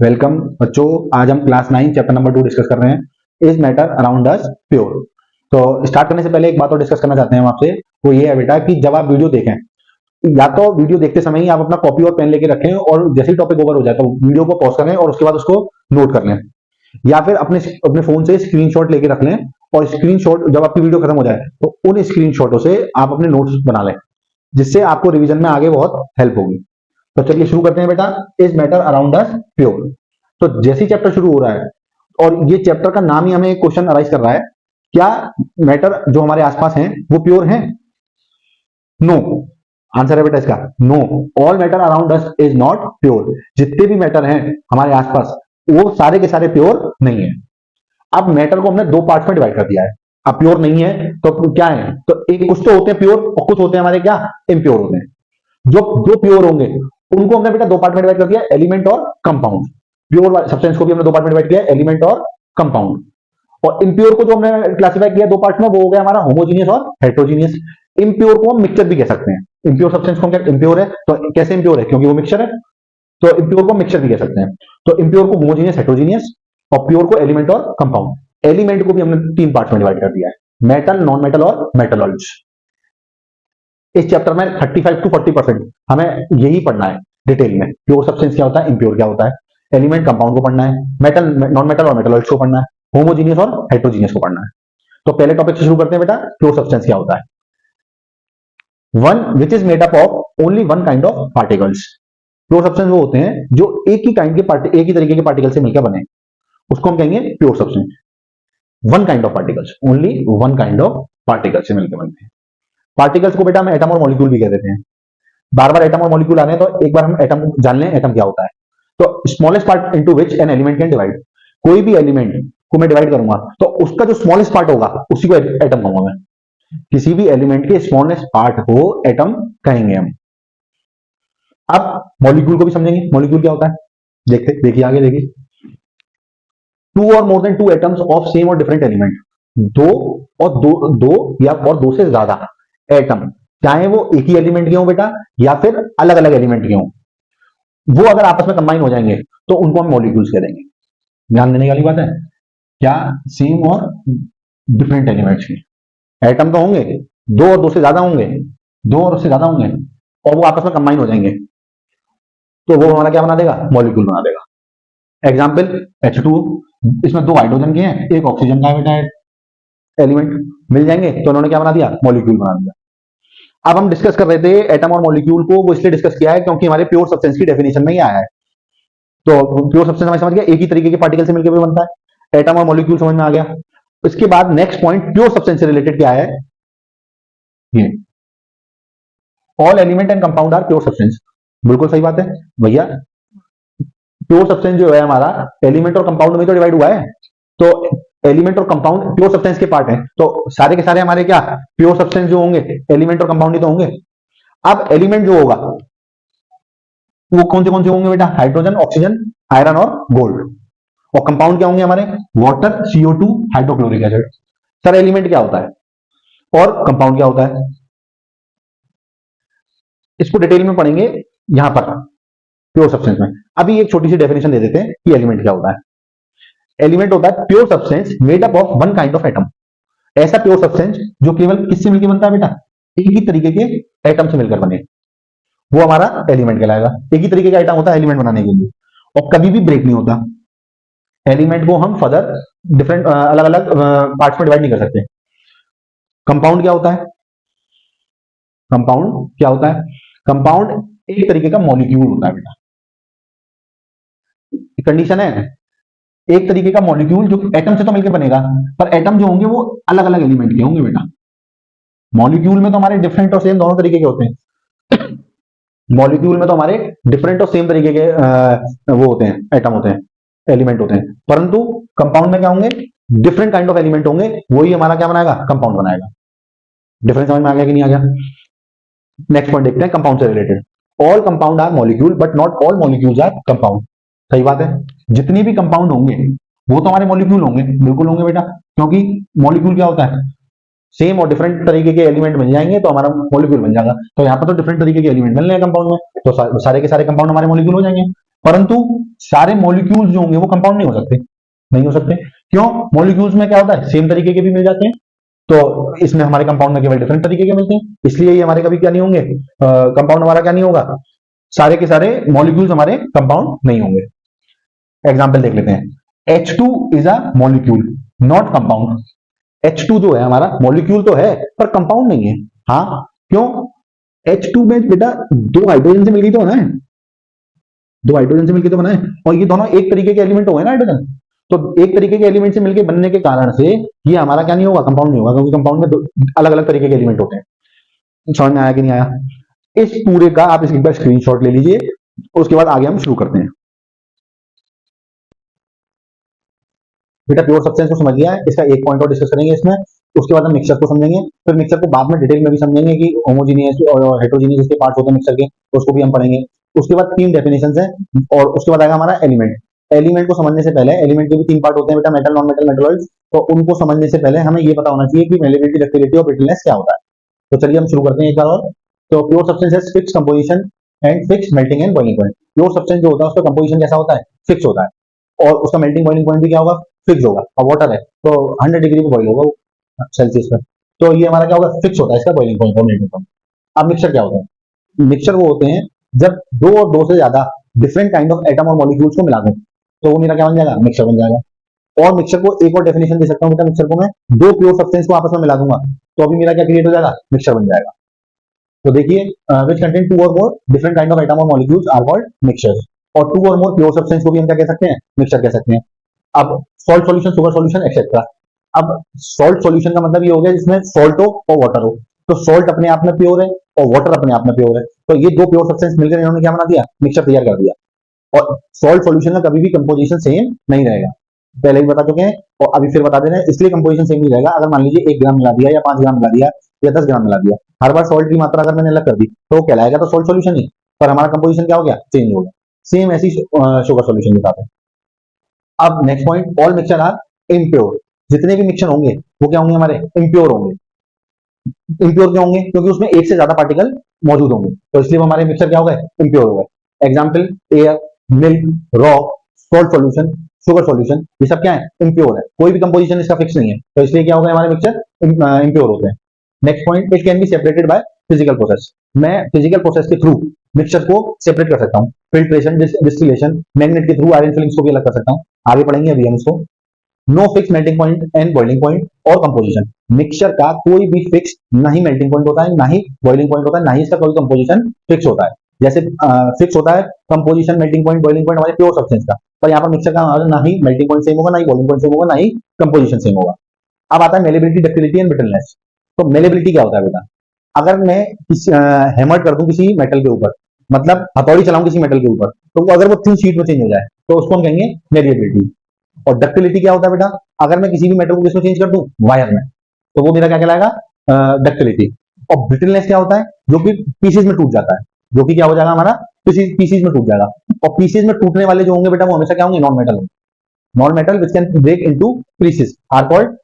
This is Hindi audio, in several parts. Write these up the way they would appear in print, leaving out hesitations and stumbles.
वेलकम बच्चों। आज हम क्लास 9 चैप्टर नंबर 2 डिस्कस कर रहे हैं, is matter around us pure. तो स्टार्ट करने से पहले एक बात और डिस्कस करना चाहते हैं हम आपसे, वो ये है बेटा कि जब आप वीडियो देखें, या तो वीडियो देखते समय ही आप अपना कॉपी और पेन लेके रखें और जैसे ही टॉपिक ओवर हो जाए तो वीडियो को पॉज करें और उसके बाद उसको नोट कर लें, या फिर अपने अपने फोन से स्क्रीनशॉट लेके रख लें और स्क्रीनशॉट जब आपकी वीडियो खत्म हो जाए तो उन स्क्रीनशॉटों से आप अपने नोट्स बना लें, जिससे आपको रिवीजन में आगे बहुत हेल्प होगी। तो चलिए शुरू करते हैं बेटा, is matter around us pure. तो जैसे ही चैप्टर शुरू हो रहा है और ये चैप्टर का नाम ही हमें एक क्वेश्चन अराइज कर रहा है, क्या मैटर जो हमारे आसपास हैं वो प्योर हैं? नो। आंसर है बेटा इसका no. All matter around us is not pure. जितने भी मैटर हैं हमारे आसपास वो सारे के सारे प्योर नहीं है। अब मैटर को हमने दो पार्ट्स में डिवाइड कर दिया है। अब प्योर नहीं है तो क्या है? तो एक कुछ तो होते हैं प्योर और कुछ होते हैं हमारे क्या, इम्प्योर होते हैं। जो प्योर होंगे उनको हमने बेटा दो पार्ट में डिवाइड कर दिया, एलिमेंट और कंपाउंड। प्योर सब्सटेंस को भी हमने दो पार्ट में डिवाइड किया, एलिमेंट और कंपाउंड। और इम्प्योर को जो हमने क्लासिफाई किया दो पार्ट में, वो हो गया हमारा होमोजीनियस और हेट्रोजीनियस। इम्प्योर को हम मिक्सचर भी कह सकते हैं। इम्प्योर सब्सटेंस को हम इम्प्योर है तो कैसे इम्प्योर है? क्योंकि वो मिक्सचर है, तो इम्प्योर को मिक्सचर भी कह सकते हैं। तो इम्प्योर को होमोजीनियस, हेट्रोजीनियस, और प्योर को एलिमेंट और कंपाउंड। एलिमेंट को भी हमने तीन पार्ट में डिवाइड कर दिया है, मेटल, नॉन मेटल और मेटलॉइड्स। इस चैप्टर में 35 to 40% हमें यही पढ़ना है डिटेल में। प्योर सब्सटेंस क्या होता है, इम्प्योर क्या होता है, एलिमेंट कंपाउंड को पढ़ना है, मेटल, नॉन मेटल और मेटलॉइड्स को पढ़ना है, होमोजीनियस और हेट्रोजीनियस को पढ़ना है। तो पहले टॉपिक से शुरू करते हैं बेटा, प्योर सब्सटेंस क्या होता है। One which is made up of only one kind of particles. Pure substance वो होते हैं जो एक ही काइंड के एक ही तरीके के पार्टिकल से मिलकर बने, उसको हम कहेंगे pure substance. One kind of particles, only one kind of particle से मिलकर बनते हैं। पार्टिकल्स को बेटा हम एटम और मॉलिक्यूल भी कह देते हैं। बार बार एटम और मॉलिक्यूल आ रहे हैं तो एक बार हम एटम जान लें, एटम क्या होता है। तो smallest part into which an element can divide. कोई भी एलिमेंट को मैं डिवाइड करूंगा तो उसका जो स्मॉलेस्ट पार्ट होगा उसी को एटम कहूंगा मैं। किसी भी एलिमेंट के स्मॉलेस्ट पार्ट को एटम कहेंगे हम। अब मॉलिक्यूल को भी समझेंगे, मॉलिक्यूल क्या होता है। देखिए आगे देखिए, टू और more than two atoms of same और डिफरेंट एलिमेंट। दो या और दो से ज्यादा एटम, चाहे वो एक ही एलिमेंट के हों बेटा या फिर अलग अलग एलिमेंट के हों, वो अगर आपस में कंबाइन हो जाएंगे तो उनको हम मॉलिक्यूल्स कह देंगे। ध्यान देने वाली बात है, क्या सेम और डिफरेंट एलिमेंट्स के एटम तो होंगे, दो और दो से ज्यादा होंगे, दो और उससे ज्यादा होंगे और वो आपस में कंबाइन हो जाएंगे तो वो हमारा क्या बना देगा, मॉलिक्यूल बना देगा। एग्जाम्पल H2, इसमें दो हाइड्रोजन के हैं, एक ऑक्सीजन का बेटा एलिमेंट, मिल जाएंगे तो उन्होंने क्या बना दिया, मॉलिक्यूल बना दिया। अब हम डिस्कस कर रहे थे एटम और मॉलिक्यूल को, वो इसलिए डिस्कस किया है क्योंकि हमारे प्योर सब्सटेंस की डेफिनेशन में ही आया है। तो प्योर सब्सटेंस हमें समझ गया, एक ही तरीके के पार्टिकल से मिलकर भी बनता है। एटम और मॉलिक्यूल समझ में आ गया। इसके बाद नेक्स्ट पॉइंट प्योर सब्सटेंस से रिलेटेड क्या है, ये all element and compound are pure substance. बिल्कुल सही बात है भैया, प्योर सब्सटेंस जो है हमारा एलिमेंट और कंपाउंड में तो डिवाइड हुआ है। तो एलिमेंट और कंपाउंड प्योर सब्सटेंस के पार्ट हैं, तो सारे के सारे हमारे क्या प्योर सब्सटेंस जो होंगे, एलिमेंट और कंपाउंड ही तो होंगे। अब एलिमेंट जो होगा वो कौन से होंगे बेटा, हाइड्रोजन, ऑक्सीजन, आयरन और गोल्ड। और कंपाउंड क्या होंगे हमारे, water, CO2, hydrochloric acid. Sir element क्या होता है और कंपाउंड क्या होता है, इसको डिटेल में पढ़ेंगे यहां पर प्योर सब्सटेंस में। अभी एक छोटी सी डेफिनेशन दे देते हैं कि एलिमेंट क्या होता है। एलिमेंट होता है pure substance made up of one kind of atom. ऐसा प्योर सब्सटेंस जो केवल किससे मिलकर बनता है बेटा, एक ही तरीके के एटम से मिलकर बने, वो हमारा एलिमेंट कहलाएगा। एक ही तरीके का एटम होता है एलिमेंट बनाने के लिए और कभी भी ब्रेक नहीं होता। एलिमेंट को हम फर्दर डिफरेंट अलग अलग पार्ट्स में डिवाइड नहीं कर सकते। कंपाउंड क्या होता है, कंपाउंड क्या होता है, कंपाउंड एक तरीके का मॉलिक्यूल होता है बेटा। कंडीशन है, एक तरीके का मॉलिक्यूल जो एटम से तो मिलकर बनेगा, पर एटम जो होंगे वो अलग अलग एलिमेंट के होंगे बेटा। मॉलिक्यूल में तो हमारे डिफरेंट और सेम दोनों तरीके के होते हैं। मॉलिक्यूल में तो हमारे डिफरेंट और सेम तरीके के वो होते हैं, एटम होते हैं, एलिमेंट होते हैं। परंतु कंपाउंड में क्या होंगे, डिफरेंट काइंड ऑफ एलिमेंट होंगे, वही हमारा क्या बनाएगा, कंपाउंड बनाएगा। डिफरेंस समझ में आ गया कि नहीं आ गया? नेक्स्ट पॉइंट देखते हैं कंपाउंड से related. All compound are molecule but not all molecules are compound. सही बात है, जितनी भी कंपाउंड होंगे वो तो हमारे मॉलिक्यूल होंगे, बिल्कुल होंगे बेटा, क्योंकि मॉलिक्यूल क्या होता है, सेम और डिफरेंट तरीके के एलिमेंट मिल जाएंगे तो हमारा मॉलिक्यूल बन जाएगा। तो यहाँ पर तो डिफरेंट तरीके के एलिमेंट मिल रहे हैं कंपाउंड में, तो सारे के सारे कंपाउंड हमारे मॉलिक्यूल हो जाएंगे। परंतु सारे मॉलिक्यूल्स जो होंगे वो कंपाउंड नहीं हो सकते, नहीं हो सकते। क्यों? मॉलिक्यूल्स में क्या होता है, सेम तरीके के भी मिल जाते हैं, तो इसमें हमारे कंपाउंड में केवल डिफरेंट तरीके के मिलते हैं, इसलिए ये हमारे कभी क्या नहीं होंगे, कंपाउंड हमारा क्या नहीं होगा, सारे के सारे मॉलिक्यूल्स हमारे कंपाउंड नहीं होंगे। एग्जाम्पल देख लेते हैं। H2 is a molecule not compound. H2 जो है हमारा मॉलिक्यूल तो है पर कंपाउंड नहीं है। हाँ, क्यों? H2 में बेटा दो हाइड्रोजन से मिलकर तो बना है, दो हाइड्रोजन से मिलकर तो बना है, और ये दोनों एक तरीके के एलिमेंट हो गए ना हाइड्रोजन, तो एक तरीके के एलिमेंट से मिलकर बनने के कारण से ये हमारा क्या नहीं होगा, कंपाउंड नहीं होगा, क्योंकि कंपाउंड में दो अलग अलग तरीके के एलिमेंट होते हैं। समझ में आया कि नहीं आया? इस पूरे का आप एक बार स्क्रीनशॉट ले लीजिए, उसके बाद आगे हम शुरू करते हैं। बेटा प्योर सब्सटेंस को समझ लिया है, इसका एक पॉइंट और डिस्कस करेंगे इसमें, उसके बाद हम मिक्सचर को समझेंगे, फिर मिक्सचर को बाद में डिटेल में भी समझेंगे कि होमोजीनियस और हेटेरोजीनियस इसके पार्ट्स होते हैं मिक्सचर के, तो उसको भी हम पढ़ेंगे। उसके बाद तीन डेफिनेशंस हैं, और उसके बाद आएगा हमारा एलिमेंट। एलिमेंट को समझने से पहले, एलिमेंट के भी तीन पार्ट होते हैं बेटा, मेटल, नॉन मेटल, मेटलॉइड्स, तो उनको समझने से पहले हमें ये पता होना चाहिए कि मेलेबिलिटी, डक्टिलिटी और ब्रिटलनेस क्या होता है। तो चलिए हम शुरू करते हैं एक बार और। तो pure substance has fixed composition and fixed melting and boiling point. Pure substance जो होता है उसका कंपोजिशन कैसा होता है, फिक्स होता है, और उसका मेल्टिंग बॉइलिंग पॉइंट भी क्या होगा, फिक्स होगा। और वाटर है तो 100 डिग्री पे बॉइल होगा वो सेल्सियस पर, तो ये हमारा क्या होगा, फिक्स होता है इसका बॉइलिंग पॉइंट और मेल्टिंग पॉइंट। अब मिक्सचर क्या होता है? मिक्सचर वो होते हैं जब दो और दो से ज्यादा डिफरेंट काइंड ऑफ एटम और मॉलिक्यूल्स को मिला दूं, तो वो मेरा क्या बन जाएगा, मिक्सचर बन जाएगा। और मिक्सचर को एक और डेफिनेशन दे सकता हूँ बेटा, मिक्सचर को मैं दो प्योर सब्सटेंस को आपस में मिला दूंगा, तो अभी मेरा क्या क्रिएट हो जाएगा, मिक्सचर बन जाएगा। तो देखिए, विच कंटेन टू और more different kind of atom और मॉलिक्यूल्स आर कॉल्ड मिक्सचर्स, और टू और मोर प्योर सब्सटेंस को भी हम क्या कह सकते हैं, मिक्सचर कह सकते हैं। अब salt solution, sugar solution etcetera. अब सॉल्ट सॉल्यूशन का मतलब ये हो गया जिसमें सॉल्ट हो और वाटर हो, तो सॉल्ट अपने आप में प्योर है और वाटर अपने आप में प्योर है, तो ये दो प्योर सब्सटेंस मिलकर इन्होंने क्या बना दिया, मिक्सचर तैयार कर दिया। और सॉल्ट सॉल्यूशन का कभी भी कंपोजिशन सेम नहीं रहेगा, पहले ही बता चुके हैं, और अभी फिर बता दे रहे हैं, इसलिए कंपोजिशन सेम नहीं रहेगा। अगर मान लीजिए 1 ग्राम मिला दिया या 5 ग्राम मिला दिया या 10 ग्राम मिला दिया, हर बार सॉल्ट की मात्रा अगर मैंने अलग कर दी तो वो कहलाएगा तो सॉल्ट सॉल्यूशन ही, पर हमारा कंपोजिशन क्या हो गया, चेंज हो गया। सेम ऐसी शुगर सॉल्यूशन के साथ है। अब next point, all mixture are impure. जितने भी मिक्सचर होंगे वो क्या होंगे, हमारे इम्प्योर होंगे। इम्प्योर क्यों होंगे, क्योंकि उसमें एक से ज्यादा पार्टिकल मौजूद होंगे, तो इसलिए वो हमारे मिक्सचर क्या हो गए, इम्प्योर हो गए। Example, air, milk, rock, salt solution, sugar solution, ये सब क्या है, इम्प्योर है, कोई भी कंपोजिशन इसका फिक्स नहीं है, तो इसलिए क्या हो गया, हमारे मिक्सचर इम्प्योर होते हैं। Next point, it can be separated by physical process. मैं फिजिकल प्रोसेस के थ्रू मिक्सचर को सेपरेट कर सकता हूँ, फिल्ट्रेशन, डिस्टिलेशन, मैग्नेट के थ्रू आयरन फिलिंग्स को भी अलग कर सकता हूँ, आगे पढ़ेंगे अभी हम इसको। No fix melting point and boiling point और कंपोजिशन। मिक्सचर का कोई भी फिक्स ना ही मेल्टिंग पॉइंट होता है, ना ही बॉइलिंग पॉइंट होता है, ना ही इसका कोई कंपोजिशन फिक्स होता है। जैसे फिक्स होता है composition, melting point, boiling point हमारे प्योर सब्सटेंस का, पर यहाँ पर मिक्सचर का ना ही मेल्टिंग पॉइंट सेम होगा, ना ही बॉइलिंग पॉइंट सेम होगा, ना ही कंपोजिशन सेम होगा। अब आता है मेलेबिलिटी, डक्टिलिटी एंड ब्रिटलनेस। तो मेलेबिलिटी क्या होता है बेटा, अगर मैं किसी हैमर कर दूं किसी मेटल के ऊपर, मतलब हथौड़ी चलाऊं किसी मेटल के ऊपर, तो अगर वो थिन शीट में चेंज हो जाए तो उसको हम कहेंगे मेलिएबिलिटी। और डक्टिलिटी क्या होता है बेटा, अगर मैं किसी भी मेटल को किसमें चेंज कर दूं, वायर में, तो वो मेरा क्या कहलाएगा, डक्टिलिटी। और ब्रिटलनेस क्या होता है, जो कि पीसेज में टूट जाता है, जो कि क्या हो जाएगा हमारा, पीसेज में टूट जाएगा। और पीसेज में टूटने वाले जो होंगे बेटा वो हमेशा क्या होंगे, नॉन मेटल होंगे। Non metal which can break into pieces are called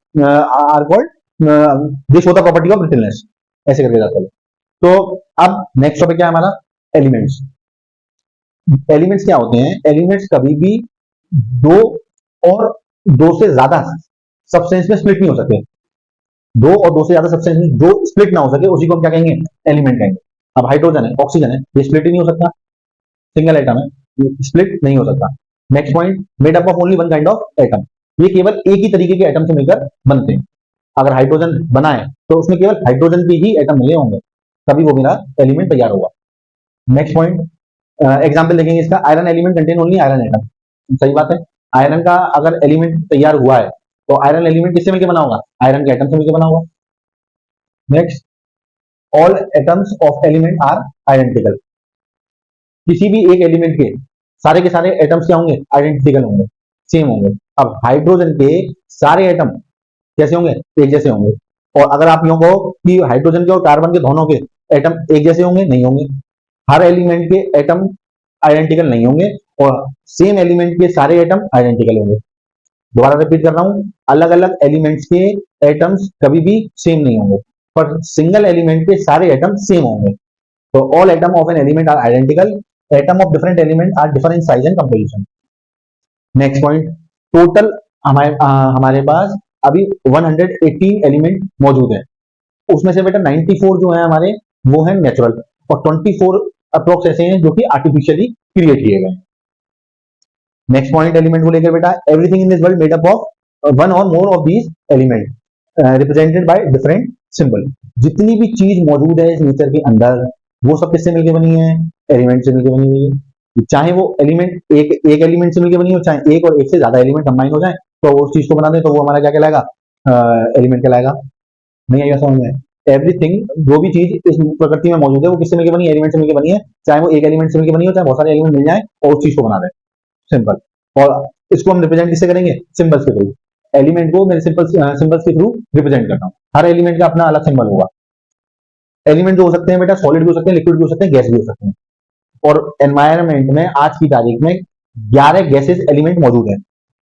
this होता प्रॉपर्टी ऑफ ब्रिटलनेस, ऐसे करके जाता है। तो अब नेक्स्ट टॉपिक क्या है हमारा, एलिमेंट्स। एलिमेंट्स क्या होते हैं, एलिमेंट्स कभी भी दो और दो से ज्यादा सब्सटेंस में स्प्लिट नहीं हो सकते। दो और दो से ज्यादा सब्सटेंस में जो स्प्लिट ना हो सके उसी को हम क्या कहेंगे, एलिमेंट कहेंगे। अब हाइड्रोजन है, ऑक्सीजन है, ये स्प्लिट ही नहीं हो सकता, सिंगल एटम है, स्प्लिट नहीं हो सकता। Next point, made up of only one kind of atom. ये केवल एक ही तरीके के एटम से मिलकर बनते हैं। अगर हाइड्रोजन बना है तो उसमें केवल हाइड्रोजन के ही एटम मिले होंगे, तभी वो मेरा एलिमेंट तैयार होगा। नेक्स्ट पॉइंट, एग्जाम्पल देखेंगे इसका, iron element contain only iron atom. सही बात है, आयरन का अगर एलिमेंट तैयार हुआ है तो आयरन एलिमेंट किससे मिलकर बना होगा, आयरन के एटम से मिलकर बना होगा। Next, all atoms of element are identical. किसी भी एक एलिमेंट के सारे एटम्स क्या होंगे, आइडेंटिकल होंगे, सेम होंगे। अब हाइड्रोजन के सारे एटम कैसे होंगे, एक जैसे होंगे। और अगर आप यूं कहो कि हाइड्रोजन के और कार्बन के दोनों के एटम एक जैसे होंगे, नहीं होंगे। हर एलिमेंट के एटम आइडेंटिकल नहीं होंगे, और सेम एलिमेंट के सारे एटम आइडेंटिकल होंगे। दोबारा रिपीट कर रहा हूं, अलग अलग एलिमेंट्स के एटम्स कभी भी सेम नहीं होंगे, पर सिंगल एलिमेंट के सारे एटम सेम होंगे। तो all atom of an element are identical atom of different element are different size and composition. Next point, total हमारे पास अभी 118 एलिमेंट मौजूद है, उसमें से बेटा 94 जो है हमारे वो है नेचुरल और 24 अप्रोक्स ऐसे हैं जो कि आर्टिफिशियली क्रिएट किए गए हैं। नेक्स्ट पॉइंट एलिमेंट को लेकर बेटा, everything in this world made up of one और more of these element represented by different symbol. जितनी भी चीज मौजूद है इस नेचर के अंदर वो सब किससे मिलकर बनी है, एलिमेंट से मिलकर बनी हुई है। चाहे वो एलिमेंट एक एलिमेंट से मिलकर बनी हो, चाहे एक और एक से ज्यादा एलिमेंट कंबाइन हो जाए तो उस चीज को बना दे तो वो हमारा क्या कहलाएगा, एलिमेंट कहलाएगा। नहीं आएगा समझ में? एवरीथिंग जो भी चीज इस प्रकृति में मौजूद है वो किससे मिलकर बनी है, एलिमेंट से मिलकर बनी है। चाहे वो एक एलिमेंट से मिलकर बनी हो, चाहे बहुत सारे एलिमेंट मिल जाए और उस चीज को बना दे, सिंपल। और इसको हम रिप्रेजेंट किससे करेंगे, सिंबल्स के थ्रू। एलिमेंट को मैं सिंबल्स के थ्रू रिप्रेजेंट करता हूँ। हर एलिमेंट का अपना अलग सिंबल होगा। एलिमेंट जो हो सकते हैं बेटा, सॉलिड भी हो सकते हैं, लिक्विड भी हो सकते हैं, गैस भी हो सकते हैं। और एनवायरमेंट में आज की तारीख में 11 गैसेस एलिमेंट मौजूद है,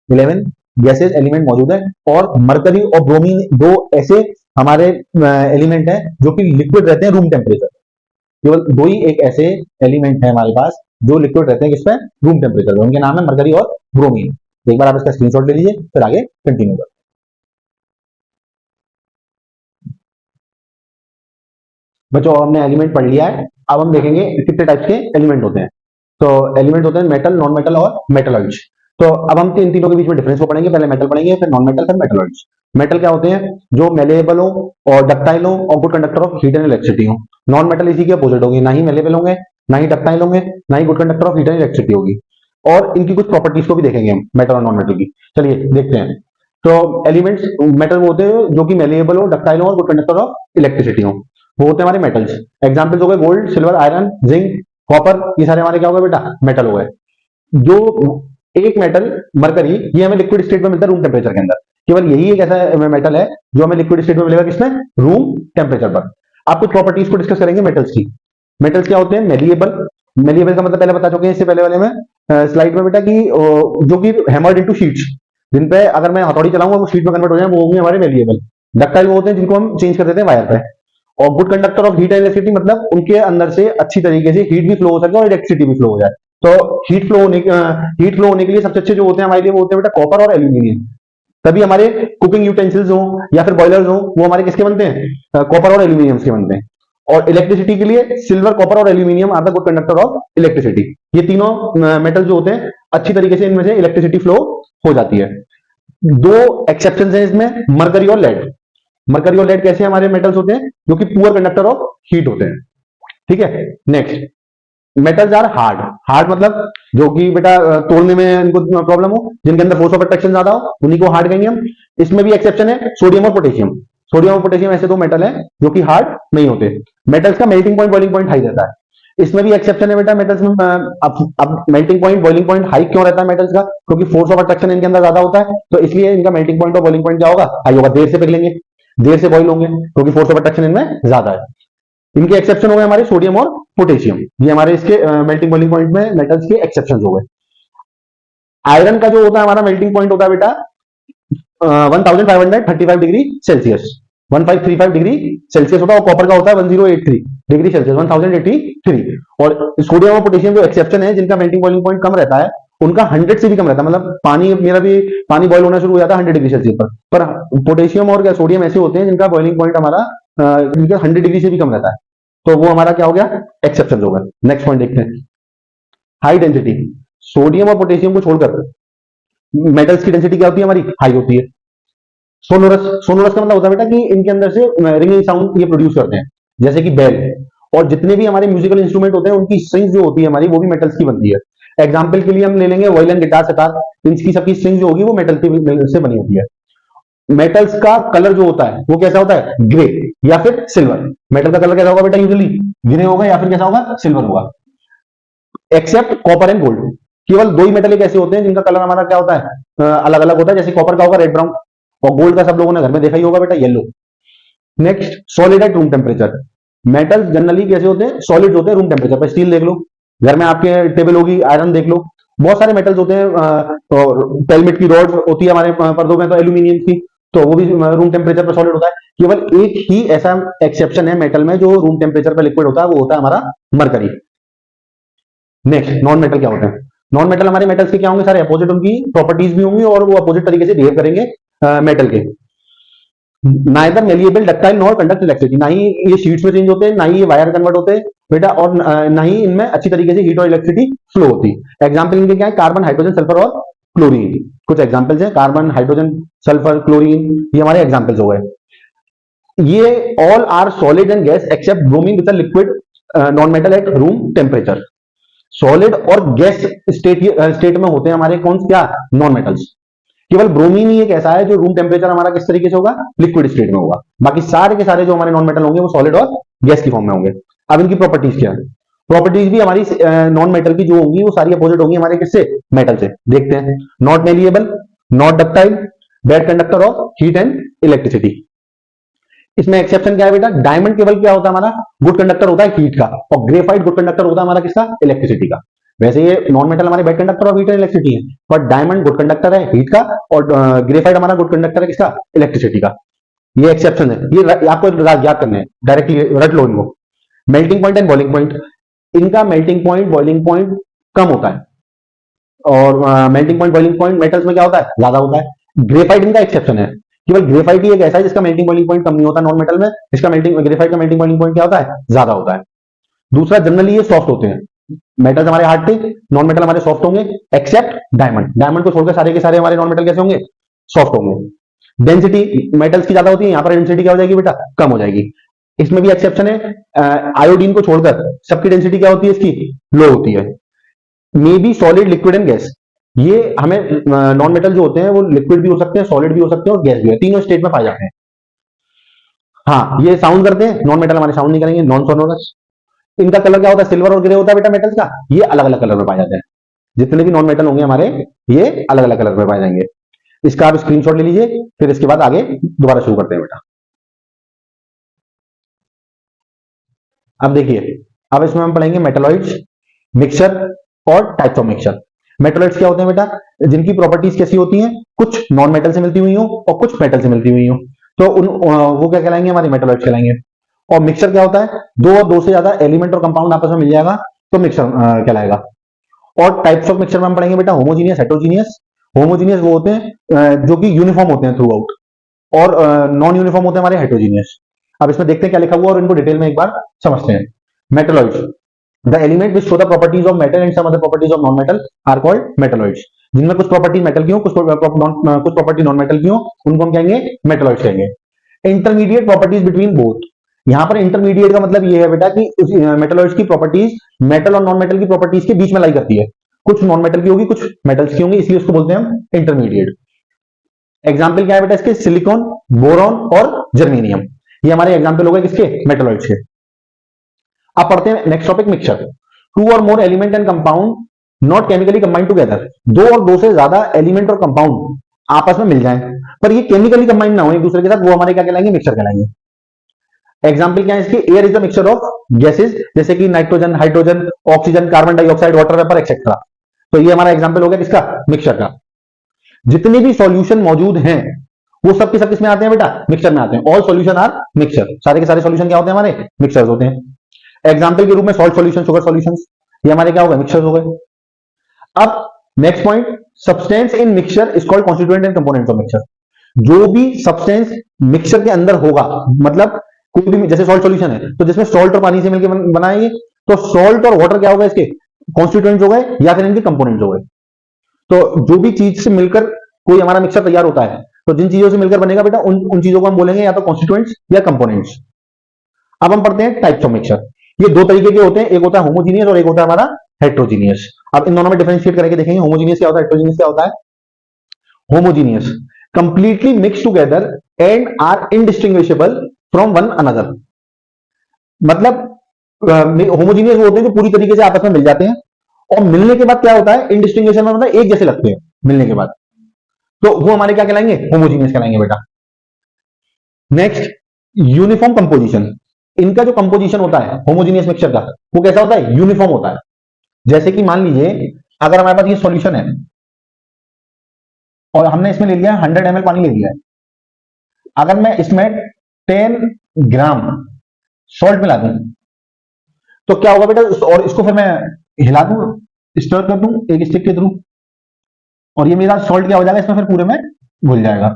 11 गैसेस एलिमेंट मौजूद है। और मरकरी और ब्रोमीन दो ऐसे हमारे एलिमेंट हैं जो कि लिक्विड रहते हैं रूम टेम्परेचर। केवल दो ही एक ऐसे एलिमेंट है हमारे पास जो लिक्विड रहते हैं किस पे, रूम टेम्परेचर पे। उनके नाम है मरकरी और ब्रोमीन। एक बार आप इसका स्क्रीनशॉट ले लीजिए, फिर आगे कंटिन्यू कर। बच्चों हमने एलिमेंट पढ़ लिया है, अब हम देखेंगे कितने टाइप्स के एलिमेंट होते हैं। तो एलिमेंट होते हैं मेटल, नॉन मेटल और मेटलॉइड्स। तो अब हम इन तीनों के बीच में डिफरेंस को पढ़ेंगे। पहले मेटल पढ़ेंगे, फिर नॉन मेटल, फिर मेटलॉइड्स। मेटल क्या होते हैं, जो मेलेबल हो और डक्टाइल हो और good conductor of heat and electricity हो। नॉन मेटल इसी के अपोजिट होगी, ना ही मेलेबल होंगे, ना ही डक्टाइल होंगे, ना ही good conductor of heat and electricity होगी। और इनकी कुछ प्रॉपर्टीज को भी देखेंगे हम, मेटल और नॉन मेटल की। चलिए देखते हैं। तो एलिमेंट्स मेटल वो होते हैं जो कि मेलेबल हो, डक्टाइल हो और गुड कंडक्टर ऑफ इलेक्ट्रिसिटी हो, वो होते हैं हमारे मेटल्स। एग्जाम्पल्स हो गए gold, silver, iron, zinc, copper, ये सारे हमारे क्या हो गए बेटा, मेटल हो गए। जो एक मेटल मरकरी, ये हमें लिक्विड स्टेट में मिलता है रूम टेम्परेचर के अंदर। केवल यही एक ऐसा मेटल है जो हमें लिक्विड स्टेट में मिलेगा, किसमें, रूम टेम्परेचर पर। आप कुछ प्रॉपर्टीज को डिस्कस करेंगे मेटल्स की। मेटल्स क्या होते हैं, मेलिएबल। मेलिएबल का मतलब पहले बता चुके हैं इससे पहले वाले में स्लाइड में बेटा कि जो कि हैमर्ड इनटू शीट्स, जिन पे अगर मैं हथौड़ी चलाऊंगा वो शीट में कन्वर्ट हो जाए, वो होंगे हमारे मेलिएबल। डक्टाइल वो होते हैं जिनको हम चेंज कर देते हैं वायर पे। और good conductor of heat and electricity मतलब उनके अंदर से अच्छी तरीके से हीट भी फ्लो हो सके और इलेक्ट्रिसिटी भी फ्लो हो जाए। तो हीट फ्लो होने के लिए सबसे अच्छे जो होते हैं हमारे लिए वो होते हैं बेटा कॉपर और एल्यूमिनियम। तभी हमारे कुकिंग यूटेंसिल्स हो या फिर बॉयलर्स हो वो हमारे किसके बनते हैं, कॉपर और एल्यूमिनियम के बनते हैं। और इलेक्ट्रिसिटी के लिए सिल्वर, कॉपर और aluminium are the good conductor of electricity. ये तीनों मेटल जो होते हैं अच्छी तरीके से इनमें से इलेक्ट्रिसिटी फ्लो हो जाती है। दो एक्सेप्शन है इसमें, मरकरी और लेड। मरकरी और लेड कैसे हमारे मेटल्स होते हैं, जो कि पुअर कंडक्टर ऑफ हीट होते हैं। ठीक है, next, metals are hard. Hard मतलब जो कि बेटा तोड़ने में इनको प्रॉब्लम हो, जिनके अंदर फोर्स ऑफ अट्रैक्शन ज्यादा हो, उन्हीं को हार्ड कहेंगे हम। इसमें भी एक्सेप्शन है सोडियम और पोटेशियम। सोडियम और पोटेशियम ऐसे दो मेटल हैं जो कि हार्ड नहीं होते। मेटल्स का melting point, boiling point high रहता है। इसमें भी एक्सेप्शन है बेटा मेटल्स में। अब melting point, boiling point high क्यों रहता है मेटल्स का, क्योंकि फोर्स ऑफ अट्रैक्शन इनके अंदर ज्यादा होता है, तो इसलिए इनका मेल्टिंग पॉइंट और बॉइलिंग पॉइंट क्या होगा, हाई होगा। देर से पिघलेंगे, देर से बॉइल होंगे, क्योंकि फोर्स ऑफ अट्रैक्शन इनमें ज्यादा है। इनके एक्सेप्शन हो गए हमारे सोडियम और पोटेशियम, ये हमारे इसके मेल्टिंग बॉइलिंग पॉइंट में मेटल्स के एक्सेप्शन हो गए। आयरन का जो होता है हमारा मेल्टिंग पॉइंट होता है बेटा 1535 डिग्री सेल्सियस, 1535 डिग्री सेल्सियस होता है। और कॉपर का होता है 1083 डिग्री सेल्सियस, 1083। और सोडियम और पोटेशियम जो एक्सेप्शन है, जिनका मेल्टिंग बॉइलिंग पॉइंट कम रहता है, उनका 100 से भी कम रहता है। मतलब पानी, मेरा भी पानी बॉइल होना शुरू हो जाता है 100 डिग्री सेल्सियस पर पोटेशियम और सोडियम ऐसे होते हैं जिनका बॉइलिंग पॉइंट हमारा 100 डिग्री से भी कम रहता है, तो वो हमारा क्या हो गया, एक्सेप्शन हो गया। नेक्स्ट पॉइंट देखते हैं, हाई डेंसिटी। सोडियम और पोटेशियम को छोड़कर मेटल्स की डेंसिटी क्या होती है हमारी, हाई होती है। सोनोरस, सोनोरस का मतलब होता है बेटा कि इनके अंदर से रिंगिंग साउंड ये प्रोड्यूस करते हैं, जैसे कि बेल। और जितने भी हमारे म्यूजिकल इंस्ट्रूमेंट होते हैं उनकी स्ट्रिंग्स जो होती है हमारी, वो भी मेटल्स की बनती है। एग्जाम्पल के लिए हम ले लेंगे वायलिन, गिटार, सितार, इनकी सबकी स्ट्रिंग जो होगी वो मेटल से बनी होती है। मेटल्स का कलर जो होता है वो कैसा होता है, ग्रे या फिर सिल्वर। मेटल का कलर कैसा होगा बेटा, यूजुअली ग्रे होगा या फिर कैसा होगा, सिल्वर होगा। एक्सेप्ट कॉपर एंड गोल्ड, केवल दो ही मेटल एक ऐसे होते हैं जिनका कलर हमारा क्या होता है, अलग अलग होता है। जैसे कॉपर का होगा रेड ब्राउन, और गोल्ड का सब लोगों ने घर में देखा ही होगा बेटा, yellow. Next, solid at room temperature. Metals generally कैसे होते हैं, सॉलिड होते हैं रूम टेम्परेचर पर। स्टील देख लो, घर में आपके टेबल होगी, आयरन देख लो, बहुत सारे मेटल्स होते हैं। और पेलमेट की रॉड होती है हमारे पर्दों में, तो एल्यूमिनियम की, तो वो भी रूम टेम्परेचर पर सॉलिड होता है। केवल एक ही ऐसा एक्सेप्शन है मेटल में जो रूम टेम्परेचर पर लिक्विड होता है, वो होता है हमारा मरकरी। नेक्स्ट, नॉन मेटल क्या होते हैं? नॉन मेटल हमारे मेटल्स के क्या होंगे? सारे अपोजिट उनकी प्रॉपर्टीज भी होंगी और वो अपोजिट तरीके से बिहेव करेंगे मेटल के। Neither malleable ductile nor conduct electricity, ना ही ये शीट्स में चेंज होते हैं, ना ही ये वायर कन्वर्ट होते हैं बेटा, और ना ही इनमें अच्छी तरीके से हीट और इलेक्ट्रिसिटी फ्लो होती है। एग्जाम्पल इनके क्या है? कार्बन, हाइड्रोजन, सल्फर और क्लोरीन। कुछ एग्जाम्पल्स हैं, कार्बन, हाइड्रोजन, सल्फर, क्लोरीन, ये हमारे एग्जाम्पल्स हो गए। ये all are solid and gas except bromine with liquid non metal at room temperature. Solid और गैस स्टेट में होते हैं हमारे कौन क्या? Non metals. केवल ब्रोमीन ही एक ऐसा है जो रूम टेम्परेचर हमारा किस तरीके से होगा? लिक्विड स्टेट में होगा। बाकी सारे के सारे जो हमारे नॉन मेटल होंगे वो सॉलिड और गैस की फॉर्म में होंगे। अब इनकी प्रॉपर्टीज क्या है? प्रॉपर्टीज भी हमारी नॉन मेटल की जो होंगी वो सारी अपोजिट होंगी हमारे किससे? मेटल से। देखते हैं। Not malleable, not ductile, bad conductor of heat and electricity. इसमें एक्सेप्शन क्या है बेटा? डायमंड केवल क्या होता है हमारा? गुड कंडक्टर होता है हीट का, और ग्रेफाइट गुड कंडक्टर होता है हमारा किसका? इलेक्ट्रिसिटी का। वैसे ये नॉन मेटल हमारे bad conductor of heat and electricity है, बट डायमंड गुड कंडक्टर है हीट का, और ग्रेफाइट हमारा गुड कंडक्टर है किसका? इलेक्ट्रिसिटी का। ये एक्सेप्शन है, ये आपको याद करने हैं, डायरेक्टली रट लो इनको। Melting point and boiling point, इनका मेल्टिंग पॉइंट बॉइलिंग पॉइंट कम होता है, और melting point boiling point metals में क्या होता है? ज्यादा होता है। ग्रेफाइट इनका एक्सेप्शन है, केवल ग्रेफाइट ही एक ऐसा है जिसका मेल्टिंग बॉइलिंग पॉइंट कम नहीं होता नॉन मेटल में, इसका मेल्टिंग ग्रेफाइट का मेल्टिंग बॉइलिंग पॉइंट क्या होता है? ज्यादा होता है। दूसरा, जनरली ये सॉफ्ट होते हैं। मेटल्स हमारे हार्ड थे, नॉन मेटल हमारे सॉफ्ट होंगे, एक्सेप्ट डायमंड। डायमंड को छोड़कर सारे के सारे हमारे नॉन मेटल कैसे होंगे? सॉफ्ट होंगे। डेंसिटी मेटल्स की ज्यादा होती है, यहां पर डेंसिटी क्या हो जाएगी बेटा? कम हो जाएगी। इसमें भी एक्सेप्शन है, आयोडीन को छोड़कर सबकी डेंसिटी क्या होती है? इसकी लो होती है। May be solid, liquid and gas, ये हमें नॉन मेटल जो होते हैं वो लिक्विड भी हो सकते हैं, सॉलिड भी हो सकते हैं, और गैस भी है, तीनों स्टेट में पाए जाते हैं। हाँ, ये साउंड करते हैं, नॉन मेटल हमारे साउंड नहीं करेंगे, नॉन सोनोरस। इनका कलर क्या होता है? सिल्वर और ग्रे होता है बेटा मेटल्स का, ये अलग अलग कलर में पाए जाते हैं। जितने भी नॉन मेटल होंगे हमारे, ये अलग अलग कलर में पाए जाएंगे। इसका आप स्क्रीनशॉट ले लीजिए, फिर इसके बाद आगे दोबारा शुरू करते हैं बेटा। अब देखिए, अब इसमें हम पढ़ेंगे मेटलॉइड्स, मिक्सचर और टाइप्स ऑफ मिक्सचर। मेटलॉइड्स क्या होते हैं बेटा? जिनकी प्रॉपर्टीज कैसी होती हैं? कुछ नॉन मेटल से मिलती हुई हो और कुछ मेटल से मिलती हुई हो, तो वो क्या कहलाएंगे? हमारे मेटलॉइड्स कहलाएंगे। और मिक्सचर क्या होता है? दो और दो से ज्यादा एलिमेंट और कंपाउंड आपस में मिल जाएगा तो मिक्सचर कहलाएगा। और टाइप्स ऑफ मिक्सचर में हम पढ़ेंगे बेटा होमोजीनियस, हेटेरोजीनियस। होमोजीनियस वो होते हैं जो कि यूनिफॉर्म होते हैं थ्रू आउट, और नॉन यूनिफॉर्म होते हैं हमारे हेटेरोजीनियस। अब इसमें देखते हैं क्या लिखा हुआ और इनको डिटेल में एक बार समझते हैं। Metalloids, the element which show the properties of metal and some other properties of non metal are called metalloids. जिनमें कुछ प्रॉपर्टी मेटल की हो, कुछ प्रॉपर्टी नॉन मेटल की हो, उनको हम कहेंगे मेटलॉइड्स कहेंगे। इंटरमीडिएट प्रॉपर्टीज बिटवीन बोथ, यहां पर इंटरमीडिएट का मतलब ये है बेटा कि मेटलॉइड्स की प्रॉपर्टीज मेटल और नॉन मेटल की प्रॉपर्टीज के बीच में लाई करती है। कुछ नॉन मेटल की होगी, कुछ मेटल्स की होंगी, इसलिए उसको बोलते हैं हम इंटरमीडिएट। एग्जाम्पल क्या है बेटा इसके? सिलिकॉन, बोरॉन और जर्मेनियम, ये हमारे एग्जाम्पल हो गए किसके? मेटलॉइड्स के। अब पढ़ते हैं नेक्स्ट टॉपिक, मिक्सचर। टू और मोर element and compound not chemically combined together, दो और दो से ज्यादा एलिमेंट और कंपाउंड आपस में मिल जाएं पर ये केमिकली कंबाइंड ना हो एक दूसरे के साथ, वो हमारे क्या कहलाएंगे? मिक्सचर कहलाएंगे। एग्जाम्पल क्या है इसके? Air is the mixture of gases, जैसे कि nitrogen, hydrogen, oxygen, carbon dioxide, water vapour etcetera. तो ये हमारा एग्जाम्पल हो गया किसका? मिक्सचर का। जितने भी सॉल्यूशन मौजूद हैं वो सब के सब किसमें आते हैं बेटा? मिक्सचर में आते हैं। ऑल सॉल्यूशन आर मिक्सचर, सारे के सारे सॉल्यूशन क्या होते हैं? हमारे मिक्सचर्स होते हैं। एग्जाम्पल के रूप में सॉल्ट सॉल्यूशन, शुगर सॉल्यूशन, ये हमारे क्या हो गए? मिक्सचर्स हो गए। अब next point, substance in mixture is called constituent and components of mixture. जो भी सब्सटेंस मिक्सचर के अंदर होगा, मतलब कोई भी, जैसे सॉल्ट सॉल्यूशन है तो जिसमें सॉल्ट और पानी से मिलकर बनाएंगे, तो सॉल्ट और वाटर क्या होगा? इसके कॉन्स्टिट्यूएंट्स हो गए या फिर इनके कंपोनेंट्स हो गए। तो जो भी चीज से मिलकर कोई हमारा मिक्सचर तैयार होता है, तो जिन चीजों से मिलकर बनेगा बेटा उन चीजों को हम बोलेंगे या तो कॉन्स्टिट्यूएंट्स या कंपोनेंट्स। अब हम पढ़ते हैं टाइप्स ऑफ मिक्सचर। ये दो तरीके के होते हैं, एक होता है होमोजीनियस और एक होता है हमारा हेट्रोजीनियस। अब इन दोनों में डिफरेंशिएट करके देखेंगे, होमोजीनियस क्या होता है, हेट्रोजीनियस क्या होता है। Homogeneous, completely mix together and are indistinguishable from one another. मतलब होमोजीनियस वो होते हैं जो पूरी तरीके से आपस में मिल जाते हैं, और मिलने के बाद क्या होता है? इनडिस्टिंग्विशेबल, मतलब एक जैसे लगते हैं मिलने के बाद, तो वो हमारे क्या कहलाएंगे? होमोजीनियस कहलाएंगे बेटा। Next, uniform composition. इनका जो कंपोजिशन होता है होमोजीनियस मिक्सचर का, वो कैसा होता है? यूनिफॉर्म होता है। जैसे कि मान लीजिए अगर हमारे पास ये सॉल्यूशन है और हमने इसमें ले लिया 100 ml पानी ले लिया है, अगर मैं इसमें 10 ग्राम सॉल्ट मिला दूं तो क्या होगा बेटा? और इसको फिर मैं हिला दूं स्टर कर दूं एक स्टिक के थ्रू, और ये मेरा सॉल्ट क्या हो जाएगा इसमें, फिर पूरे में घुल जाएगा।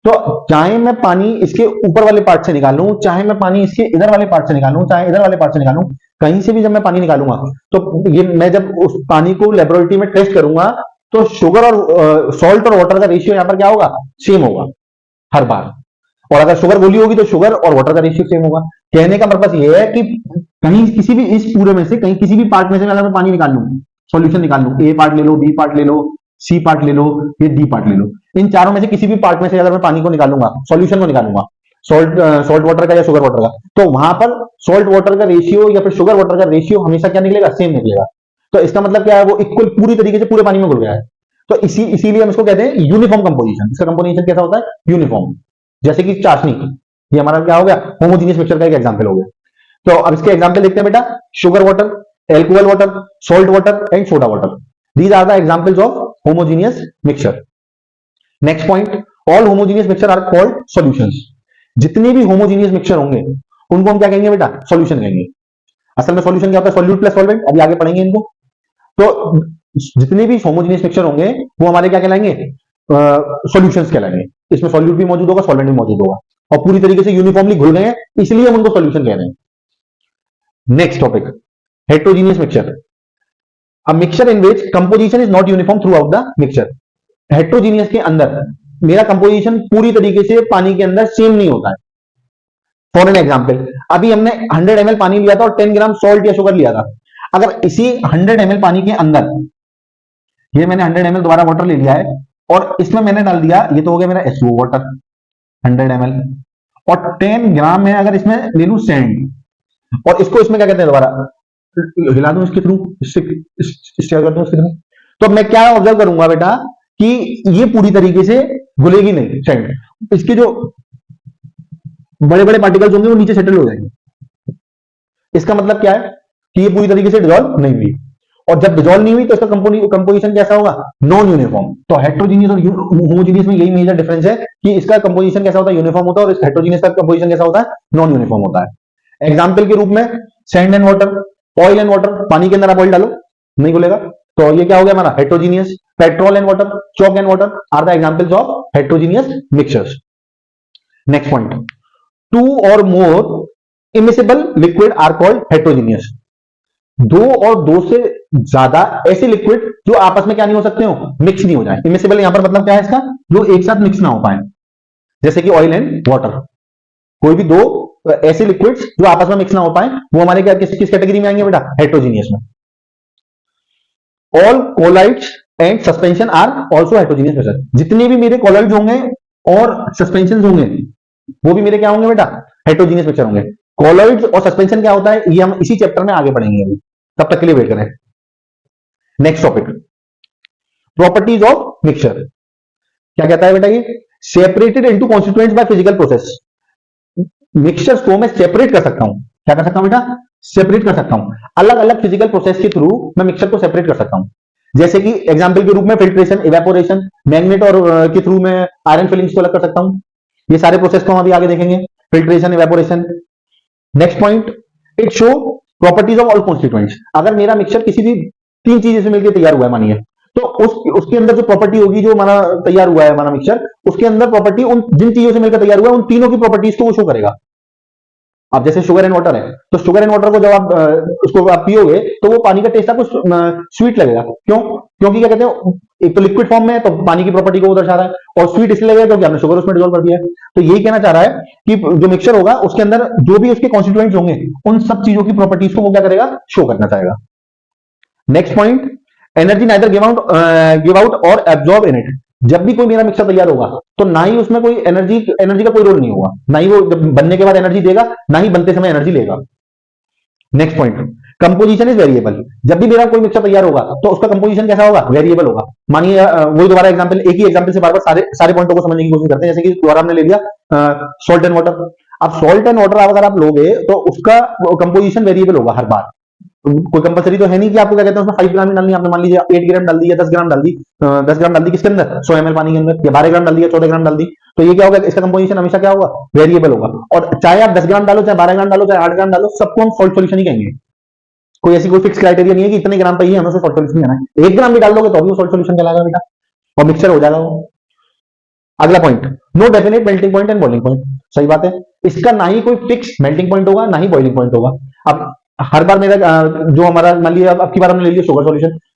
तो चाहे मैं पानी इसके ऊपर वाले पार्ट से निकालूं, चाहे मैं पानी इसके इधर वाले पार्ट से निकालूं, चाहे इधर वाले पार्ट से निकालूं, कहीं से भी जब मैं पानी निकालूंगा तो ये मैं जब उस पानी को लेबोरेटरी में टेस्ट करूंगा तो शुगर और सॉल्ट और वाटर का रेशियो यहां पर क्या होगा, सेम होगा हर बार। और अगर शुगर गोली होगी तो शुगर और वाटर का रेशियो सेम होगा। कहने का पर्पस ये है कि कहीं किसी भी इस पूरे में से कहीं किसी भी पार्ट में से अगर मैं पानी निकाल लूं, सॉल्यूशन निकाल लूं, ए पार्ट ले लो, बी पार्ट ले लो, सी पार्ट ले लो, ये डी पार्ट ले लो, इन चारों में से किसी भी पार्ट में से अगर मैं पानी को निकालूंगा, सॉल्यूशन को निकालूंगा, सॉल्ट वाटर का या शुगर वाटर का, तो वहां पर सॉल्ट वाटर का रेशियो या फिर शुगर वाटर का रेशियो हमेशा क्या निकलेगा, सेम निकलेगा। तो इसका मतलब क्या है, वो इक्वल पूरी तरीके से पूरे पानी में घुल गया है। तो इसीलिए हम इसको कहते हैं यूनिफॉर्म कंपोजिशन। इसका कंपोजिशन कैसा होता है, यूनिफॉर्म। जैसे कि चाशनी, ये हमारा क्या हो गया, होमोजीनियस मिक्सचर का एक एग्जांपल हो गया। तो अब इसके एग्जांपल देखते हैं बेटा, sugar water, alcohol water, salt water and soda water. These are the examples of homogeneous mixture. Next point, all homogeneous mixture are called solutions. जितने भी होमोजीनियस मिक्सचर होंगे उनको हम क्या कहेंगे बेटा, सॉल्यूशन कहेंगे। असल में सॉल्यूशन क्या होता है, सॉल्यूट प्लस सॉल्वेंट, अभी आगे पढ़ेंगे इनको। तो जितने भी होमोजीनियस मिक्सचर होंगे वो हमारे क्या कहलाएंगे, सॉल्यूशंस कहलाएंगे। इसमें सॉल्यूट भी मौजूद होगा, सॉल्वेंट भी मौजूद होगा, और पूरी तरीके से यूनिफॉर्मली घुल गए हैं, इसलिए हम उनको सॉल्यूशन कह रहे हैं। Next topic, heterogeneous mixture. A mixture in which composition is not uniform through out the mixture. Heterogeneous के अंदर मेरा कंपोजिशन पूरी तरीके से पानी के अंदर सेम नहीं होता है। फॉर एन एग्जाम्पल, अभी हमने 100 ml पानी लिया था और 10 ग्राम सॉल्ट या शुगर लिया था। अगर इसी 100 ml पानी के अंदर, ये मैंने 100 ml दोबारा वाटर ले लिया है और इसमें मैंने डाल दिया, ये तो हो गया मेरा H2O वाटर 100 ml, और 10 ग्राम में अगर इसमें ले लूं सैंड, और इसको इसमें क्या कहते हैं, दोबारा हिला दूं इसके थ्रू, कर दूं इसके थ्रू, तो मैं क्या ऑब्जर्व करूंगा बेटा कि ये पूरी तरीके से घुलेगी नहीं सैंड। इसके जो बड़े बड़े पार्टिकल्स होंगे वो नीचे सेटल हो जाएंगे। इसका मतलब क्या है कि ये पूरी तरीके से डिजॉल्व नहीं हुई, और जब डिजॉल्व नहीं हुई तो इसका कंपोजिशन कैसा होगा, नॉन यूनिफॉर्म। तो हेट्रोजीनियस और होमोजीनियस में यही मेजर डिफरेंस है कि इसका कंपोजिशन कैसा होता है, यूनिफॉर्म होता है, और इस हेट्रोजीनियस का कंपोजिशन कैसा होता है, नॉन यूनिफॉर्म होता है। एग्जाम्पल के रूप में sand and water, oil and water, पानी के अंदर आप ऑयल डालो नहीं घुलेगा, तो ये क्या हो गया हमारा heterogeneous. Petrol and water, chalk and water are the examples of heterogeneous mixtures. Next point, two और more immiscible liquid are called heterogeneous. दो और दो से ज्यादा ऐसे लिक्विड जो आपस में क्या नहीं हो सकते हो, मिक्स नहीं हो जाए। इमिसिबल यहां पर मतलब क्या है इसका, जो एक साथ मिक्स ना हो पाए, जैसे कि ऑयल एंड वाटर। कोई भी दो ऐसे लिक्विड्स जो आपस में मिक्स ना हो पाए वो हमारे क्या किस कैटेगरी में आएंगे बेटा, हेट्रोजीनियस में। All colloids and suspension are also heterogeneous mixture. जितने भी मेरे कोलाइड्स होंगे और सस्पेंशन होंगे वो भी मेरे क्या होंगे बेटा, हेट्रोजीनियस मिक्सचर होंगे। कोलॉइड्स और सस्पेंशन क्या होता है ये हम इसी चैप्टर में आगे पढ़ेंगे, अभी तब तक के लिए वेट करें। Next topic, properties of mixture. क्या कहता है बेटा ये, separated into constituents by physical process. Mixtures को मैं सेपरेट कर सकता हूं, क्या कर सकता हूं बेटा, सेपरेट कर सकता हूं। अलग अलग फिजिकल प्रोसेस के थ्रू मैं मिक्सचर को सेपरेट कर सकता हूं। जैसे कि एग्जाम्पल के रूप में फिल्ट्रेशन, इवेपोरेशन, मैग्नेट और के थ्रू मैं आयरन फिलिंग्स को अलग कर सकता हूं। ये सारे प्रोसेस को हम अभी आगे देखेंगे, filtration, evaporation. Next point, it show properties of all constituents. अगर मेरा मिक्सचर किसी भी तीन चीजों से मिलकर तैयार हुआ है मानिए, तो उसके अंदर जो प्रॉपर्टी होगी, जो हमारा तैयार हुआ है हमारा मिक्सचर, उसके अंदर प्रॉपर्टी उन जिन चीजों से मिलकर तैयार हुआ है उन तीनों की प्रॉपर्टीज को वो शो करेगा। अब जैसे शुगर एंड वाटर है, तो शुगर एंड वाटर को जब आप उसको आप पियोगे तो वो पानी का टेस्ट आपको स्वीट लगेगा। क्यों? क्योंकि क्या कहते हैं, एक तो लिक्विड फॉर्म में है तो पानी की प्रॉपर्टी को वो दर्शा रहा है, और स्वीट इसलिए लगेगा क्योंकि आपने शुगर उसमें डिसॉल्व कर दिया है। तो यही कहना चाह रहा है कि जो मिक्सचर होगा उसके अंदर जो भी उसके कॉन्स्टिट्यूएंट्स होंगे उन सब चीजों की प्रॉपर्टीज को वो क्या करेगा, शो करना चाहेगा। Next point, energy neither give out और एब्जॉर्ब इन इट। जब भी कोई मेरा मिक्सर तैयार होगा तो ना ही उसमें कोई एनर्जी का कोई रोल नहीं होगा, ना ही वो बनने के बाद एनर्जी देगा, ना ही बनते समय एनर्जी लेगा। Next point, composition is variable. जब भी मेरा कोई मिक्सर तैयार होगा तो उसका कंपोजिशन कैसा होगा, वेरिएबल होगा। मानिए वही दोबारा एग्जांपल, एक ही एग्जांपल से बार बार सारे पॉइंटों को समझने की कोशिश करते हैं। जैसे कि दोबारा हमने ले लिया सॉल्ट एंड वाटर। अब सॉल्ट एंड वाटर अगर आप लोगे तो उसका कंपोजिशन वेरिएबल होगा हर बार। कोई कंपलसरी तो है नहीं कि आपको क्या कहते हैं उसमें 5 ग्राम ही डालनी है। आपने मान लीजिए 8 ग्राम डाल दी या 10 ग्राम डाल दी, 10 ग्राम डाल दी किसके अंदर, 100 ml पानी के अंदर, या 12 ग्राम डाल दिया, 14 ग्राम डाल दी, तो ये क्या होगा, इसका कंपोजिशन हमेशा क्या होगा, वेरिएबल होगा। और चाहे आप 10 ग्राम डालो, चाहे 12 ग्राम डालो, चाहे 8 ग्राम डालो, सबको हम सॉल्ट सॉल्यूशन ही कहेंगे। कोई ऐसी कोई फिक्स क्राइटेरिया नहीं है कि इतने ग्राम पे ही हमें सॉल्ट सोल्यूशन लेना है, 1 ग्राम भी डाल दोगे तो भी वो सॉल्ट सोल्यूशन कहलाएगा बेटा, और मिक्सचर हो जाएगा वो। अगला पॉइंट, no definite melting point and boiling point. सही बात है, इसका ना ही कोई फिक्स मेल्टिंग पॉइंट होगा ना ही बॉइलिंग पॉइंट होगा। अब हर बार मेरा जो हमारा मान लिया अब की बार हमने ले लिया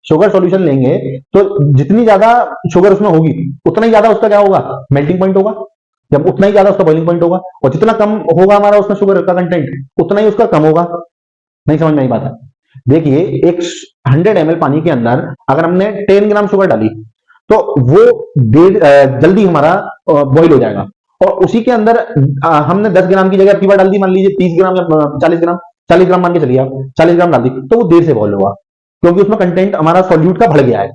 शुगर सॉल्यूशन लेंगे तो जितनी ज्यादा शुगर उसमें होगी उतना ही ज्यादा उसका क्या होगा, मेल्टिंग पॉइंट होगा, जब उतना ही ज्यादा उसका बॉइलिंग पॉइंट होगा, और जितना कम होगा हमारा उसमें शुगर का कंटेंट उतना ही उसका कम होगा। नहीं समझ में आई बात है? देखिए एक 100 ml पानी के अंदर अगर हमने 10 ग्राम शुगर डाली तो वो जल्दी हमारा बॉईल हो जाएगा, और उसी के अंदर हमने 10 ग्राम की जगह अब की बार डाल दी मान लीजिए 30 ग्राम या 40 ग्राम मान के चलिए आप 40 ग्राम डाल दी तो वो देर से बॉईल होगा, क्योंकि उसमें कंटेंट हमारा सॉल्यूट का बढ़ गया है।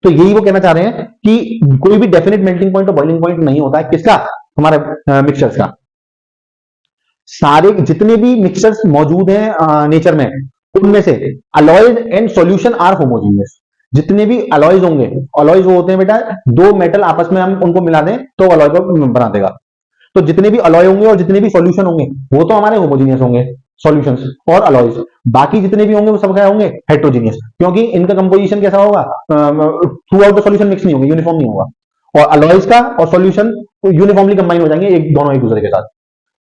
तो यही वो कहना चाह रहे हैं कि कोई भी डेफिनेट मेल्टिंग पॉइंट और बॉइलिंग पॉइंट नहीं होता है किसका, हमारे मिक्सचर्स का। सारे जितने भी मिक्सचर्स मौजूद हैं नेचर में उनमें से alloys and solution are homogeneous. जितने भी अलॉयज होंगे, अलॉयज वो होते हैं बेटा दो मेटल आपस में हम उनको मिला दें तो अलॉय को बना देगा। तो जितने भी अलॉय होंगे और जितने भी सॉल्यूशन होंगे वो तो हमारे होमोजीनियस होंगे, सॉल्यूशंस और अलॉयज। बाकी जितने भी होंगे वो सब क्या होंगे, हेट्रोजीनियस, क्योंकि इनका कंपोजिशन कैसा होगा, through out the solution mix नहीं होंगे, यूनिफॉर्म नहीं होगा, और अलॉयज का और सॉल्यूशन यूनिफॉर्मली कंबाइन हो जाएंगे दोनों एक दूसरे के साथ।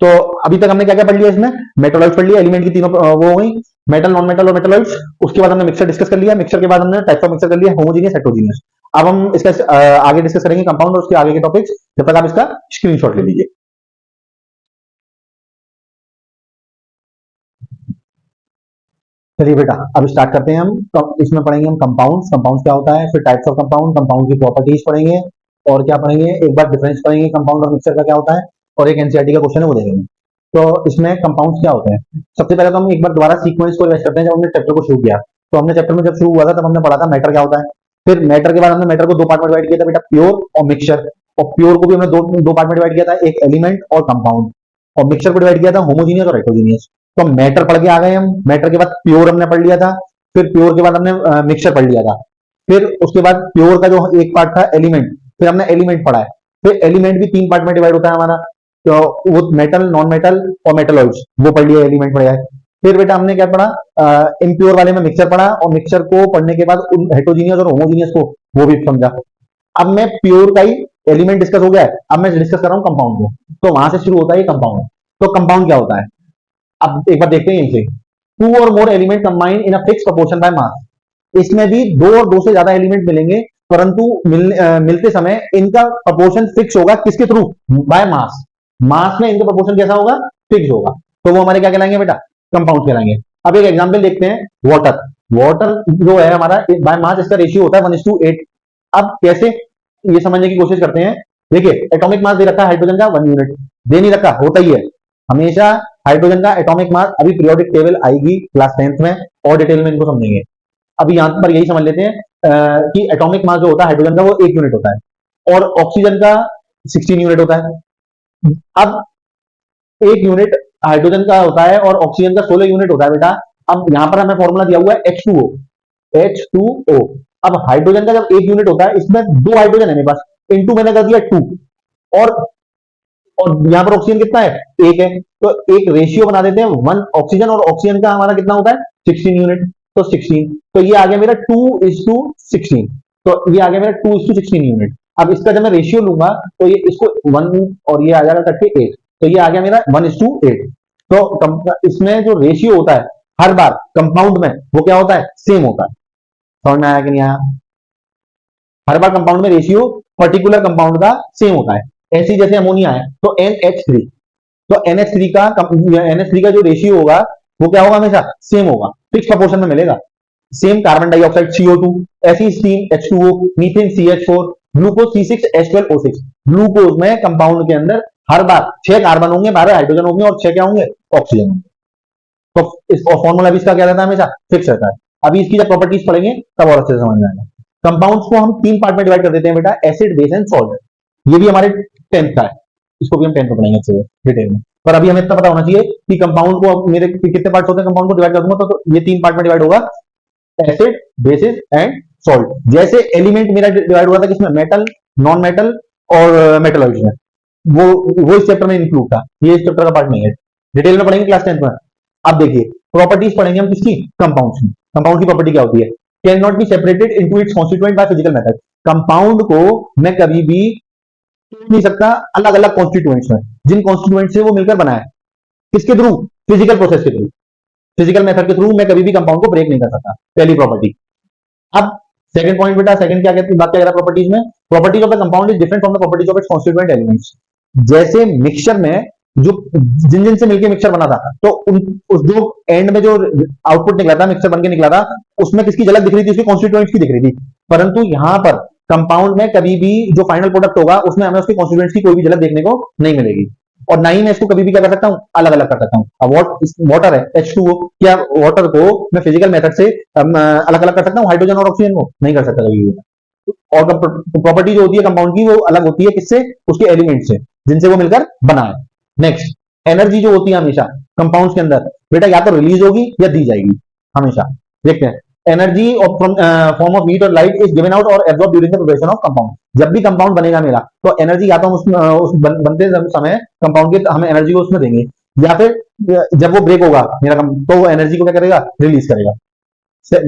तो अभी तक हमने क्या क्या पढ़ लिया इसमें, मेटलॉइड्स पढ़ लिया, एलिमेंट की तीनों वो हो गई, मेटल, नॉन मेटल और मेटलॉइड्स। उसके बाद हमने मिक्सर डिस्कस कर लिया, मिक्सर के बाद हमने टाइप्स ऑफ मिक्सर कर लिया, होमोजीनियस, हेट्रोजीनियस। अब हम इसका आगे डिस्कस करेंगे कंपाउंड और उसके आगे के टॉपिक्स, जब तक आप इसका स्क्रीनशॉट ले लीजिए। चलिए बेटा अब स्टार्ट करते हैं हम। तो इसमें पढ़ेंगे हम कंपाउंड्स, कंपाउंड्स क्या होता है, फिर टाइप्स ऑफ कंपाउंड, कंपाउंड की प्रॉपर्टीज पढ़ेंगे, और क्या पढ़ेंगे, एक बार डिफरेंस पढ़ेंगे कंपाउंड और मिक्सर का क्या होता है, और एक एनसीईआरटी का क्वेश्चन है वो देखेंगे। तो इसमें कंपाउंड्स क्या होते हैं, सबसे पहले तो हम एक बार दोबारा सीक्वेंस को रिवाइज करते हैं। जब हमने चैप्टर को शुरू किया तो हमने चैप्टर में जब शुरू हुआ था तब हमने पढ़ा था मैटर क्या होता है, फिर मैटर के बाद हमने मैटर को दो पार्ट में डिवाइड किया था बेटा, प्योर और मिक्सचर। और प्योर को भी हमने दो पार्ट में डिवाइड किया था, एक एलिमेंट और कंपाउंड, और मिक्सचर को डिवाइड किया था होमोजीनियस और हेटेरोजीनियस। तो मैटर पढ़ के आ गए हम, मैटर के बाद प्योर हमने पढ़ लिया था, फिर प्योर के बाद हमने मिक्सचर पढ़ लिया था, फिर उसके बाद प्योर का जो एक पार्ट था एलिमेंट, फिर हमने एलिमेंट पढ़ा है, फिर एलिमेंट भी तीन पार्ट में डिवाइड होता है हमारा, तो वो मेटल, नॉन मेटल और मेटलॉइड्स वो पढ़ लिया, एलिमेंट पढ़ा है। फिर बेटा हमने क्या पढ़ा, इम्प्योर वाले में मिक्सचर पढ़ा, और मिक्सचर को पढ़ने के बाद हेटेरोजीनियस और होमोजीनियस को वो भी समझा। अब मैं प्योर का ही एलिमेंट डिस्कस हो गया है, अब मैं डिस्कस कर रहा हूँ कंपाउंड को, तो वहां से शुरू होता है कंपाउंड। तो कंपाउंड क्या होता है, अब एक बार देखते हैं इनसे, टू और मोर element combined in a fix proportion by mass. इसमें भी दो और दो से ज्यादा एलिमेंट मिलेंगे, परंतु मिलते समय इनका प्रोपोर्शन फिक्स होगा, किसके थ्रू, बाय मास। मास में इनका प्रोपोर्शन कैसा होगा, फिक्स होगा, तो वो हमारे क्या कहलाएंगे बेटा, कंपाउंड कहलाएंगे। अब एक एग्जांपल देखते हैं, वाटर। वाटर जो है हमारा बाय मास इसका रेशियो होता है 1:8। अब कैसे ये समझने की कोशिश करते हैं, देखिए एटॉमिक मास दे रखा है हाइड्रोजन का 1 यूनिट, दे नहीं रखा, होता ही है हमेशा हाइड्रोजन का एटॉमिक मास, अभी पीरियोडिक टेबल आएगी क्लास 10th में और डिटेल में इनको समझेंगे। अभी यहां पर यही समझ लेते हैं कि एटॉमिक मास जो होता है हाइड्रोजन का वो 1 यूनिट होता है, और ऑक्सीजन का 16 यूनिट होता है। अब 1 यूनिट हाइड्रोजन का होता है और ऑक्सीजन का 16 यूनिट होता है बेटा। अब यहां पर हमें फॉर्मूला दिया हुआ है H2O, H2O। अब हाइड्रोजन का जब 1 यूनिट होता है, इसमें 2 हाइड्रोजन है मेरे पास, इनटू मैंने कर दिया 2, और यहां पर ऑक्सीजन कितना है, 1 है, तो एक रेशियो बना देते हैं 1 ऑक्सीजन, और ऑक्सीजन का हमारा कितना होता है 16 यूनिट, तो 16, तो ये आ गया मेरा 2:16, तो ये आ गया मेरा 2:16 यूनिट। अब इसका जब मैं रेशियो लूंगा तो ये इसको 1 और ये आ जाएगा करके 8, तो ये आ गया मेरा 1:8। तो इसमें जो रेशियो होता है हर बार कंपाउंड में वो क्या होता है, सेम होता है। समझ में आया कि नहीं आया, हर बार कंपाउंड में रेशियो पर्टिकुलर कंपाउंड का सेम होता है। ऐसी जैसे अमोनिया है तो NH3, तो NH3 का जो रेशियो होगा वो क्या होगा, हमेशा सेम होगा, फिक्स प्रोपोर्शन में मिलेगा। सेम कार्बन डाइऑक्साइड CO2, ऐसी steam H2O, methane CH4, glucose C6H12O6। Glucose में कंपाउंड के अंदर हर बार 6 कार्बन होंगे, 12 हाइड्रोजन होंगे और 6 क्या होंगे, ऑक्सीजन होंगे। तो इस फॉर्मूला भी इसका क्या रहता है, हमेशा फिक्स रहता है। अभी इसकी जब प्रॉपर्टीज पढ़ेंगे तब और अच्छे से समझ में आएगा। कंपाउंड्स को हम 3 पार्ट में डिवाइड कर देते हैं बेटा, एसिड, बेस एंड सॉल्ट। ये भी हमारे 10th का है, इसको भी हम 10th में पढ़ेंगे अच्छे से डिटेल में। पर अभी हमें इतना पता होना चाहिए कि कंपाउंड को मेरे कितने पार्ट होते हैं, कंपाउंड को डिवाइड कर दूंगा तो ये 3 पार्ट में डिवाइड होगा, एसिड, बेसिस एंड सॉल्ट। जैसे एलिमेंट मेरा डिवाइड हुआ था किसमें, मेटल, नॉन मेटल और मेटलॉइड्स में, वो इस चैप्टर में इंक्लूड था, ये इस चैप्टर का पार्ट नहीं है, डिटेल में पढ़ेंगे क्लास 10th में। अब देखिए प्रॉपर्टीज पढ़ेंगे हम किसकी, कंपाउंड की। कंपाउंड की प्रॉपर्टी क्या होती है, can not be separated into its constituent by physical method. Compound को मैं कभी भी तोड़ नहीं सकता अलग अलग कॉन्स्टिट्यूएंट्स में, जिन कॉन्स्टिट्यूएंट से वो मिलकर बना है, किसके थ्रू, फिजिकल प्रोसेस के थ्रू, फिजिकल मेथड के थ्रू मैं कभी भी कंपाउंड को ब्रेक नहीं कर सकता, पहली प्रॉपर्टी। अब सेकंड पॉइंट बेटा, सेकंड क्या कहते हैं, बात क्या कर रहा है प्रॉपर्टीज में, properties of the compound is different from the properties of its constituent elements. जैसे मिक्सचर में जो जिन जिन से मिलकर मिक्सचर बना था, तो उस जो एंड में जो आउटपुट निकला था, मिक्सचर बन के निकला था, उसमें किसकी झलक दिख रही थी, उसके कॉन्स्टिट्यूएंट्स की दिख रही थी। परंतु यहां पर कंपाउंड में कभी भी जो फाइनल प्रोडक्ट होगा उसमें हमें उसके कॉन्स्टिट्यूएंट्स की कोई भी झलक देखने को नहीं मिलेगी, और ना ही मैं इसको कभी भी क्या कर सकता हूं, अलग अलग कर सकता हूं। अब वाटर है H2O, क्या वाटर को मैं फिजिकल मेथड से अलग अलग कर सकता हूं, हाइड्रोजन और ऑक्सीजन को नहीं कर सकता कभी भी। और प्रॉपर्टी जो होती है कंपाउंड की वो अलग होती है किससे, उसके एलिमेंट से जिनसे वो मिलकर बना है। नेक्स्ट, एनर्जी जो होती है हमेशा कंपाउंड्स के अंदर बेटा या तो रिलीज होगी या दी जाएगी, हमेशा देखते हैं। एनर्जी फॉर्म ऑफ हीट और लाइट इज गिवन आउट और absorb during the preparation of compound. जब भी कंपाउंड बनेगा मेरा, तो एनर्जी या तो हम बनते समय कंपाउंड के हमें एनर्जी को उसमें देंगे, या फिर जब वो ब्रेक होगा मेरा तो वो एनर्जी को क्या करेगा, रिलीज करेगा।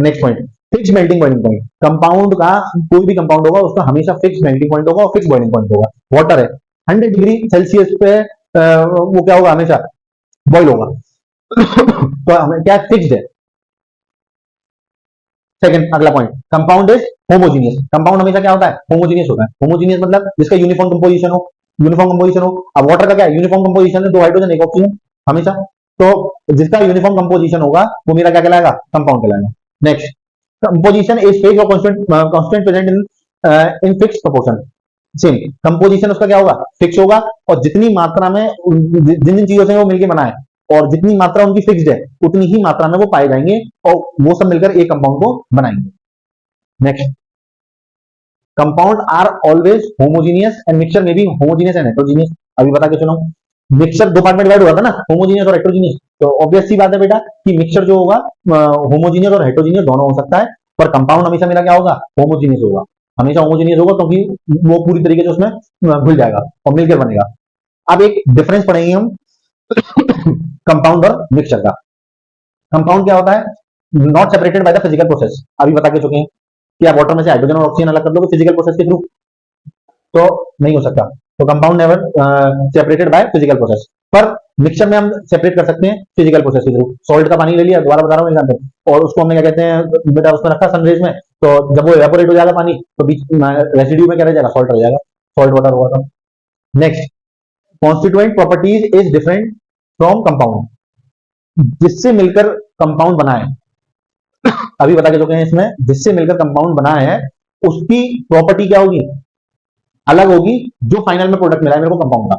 Next point, fix melting boiling point. Compound का कोई भी कंपाउंड होगा उसका हमेशा फिक्स मेल्टिंग पॉइंट होगा और फिक्स बॉइलिंग पॉइंट होगा। वाटर है 100 डिग्री सेल्सियस पे वो क्या होगा, हमेशा बॉइल होगा तो हमें क्या फिक्स्ड है। सेकंड अगला point, compound is homogeneous. Compound हमेशा क्या होता है, होमोजीनियस होता है। होमोजीनियस मतलब जिसका यूनिफॉर्म कंपोजिशन हो, यूनिफॉर्म कंपोजिशन हो। अब वाटर का क्या है, यूनिफॉर्म कंपोजिशन है, 2 हाइड्रोजन 1 ऑक्सीजन हमेशा, तो जिसका यूनिफॉर्म कंपोजिशन होगा वो मेरा क्या कहलाएगा, कंपाउंड कहलाएगा। नेक्स्ट, कंपोजिशन इज फिक्स्ड और constant present in fixed proportion. Same composition उसका क्या होगा, फिक्स होगा, और जितनी मात्रा में जिन जिन चीजों से वो मिलकर बना है और जितनी मात्रा उनकी फिक्स्ड है उतनी ही मात्रा में वो पाए जाएंगे और वो सब मिलकर एक कंपाउंड को बनाएंगे। Next, compound are always homogeneous and mixture में भी होमोजीनियस एंड हेटेरोजीनियस। अभी बता के सुनाऊं, मिक्सचर दो पार्ट में डिवाइड हुआ था ना, होमोजीनियस और हेटेरोजीनियस। तो ऑब्वियस सी बात है बेटा कि मिक्सचर जो होगा होमोजीनियस और हेटेरोजीनियस दोनों हो सकता है, पर कंपाउंड हमेशा मेरा क्या होगा, होमोजीनियस होगा। हमेशा होमोजीनियस होगा क्योंकि वो पूरी तरीके से उसमें घुल जाएगा और मिलकर बनेगा। अब एक डिफरेंस पढ़ेंगे हम कंपाउंड और मिक्सचर का। कंपाउंड क्या होता है, not separated by the physical process. अभी बता के चुके हैं कि आप वाटर में से हाइड्रोजन और ऑक्सीजन अलग कर दोगे फिजिकल प्रोसेस के थ्रू, तो नहीं हो सकता। तो compound never separated by physical process, पर मिक्सचर में हम सेपरेट कर सकते हैं फिजिकल प्रोसेस के थ्रू। सॉल्ट का पानी ले लिया, दोबारा बता रहा हूँ एग्जांपल, और उसको हमने क्या कहते हैं बेटा, उसमें रखा सनरेज में, तो जब वो इवेपोरेट हो जाएगा पानी, तो बीच रेसिड्यू में क्या रह जाएगा, सॉल्ट रह जाएगा, सॉल्ट वाटर होगा। तो next, constituent properties is different from compound. जिससे मिलकर कंपाउंड बना है, अभी बता के चुके हैं इसमें, जिससे मिलकर कंपाउंड बना है उसकी प्रॉपर्टी क्या होगी, अलग होगी, जो फाइनल में प्रोडक्ट मिला है मेरे को कंपाउंड का।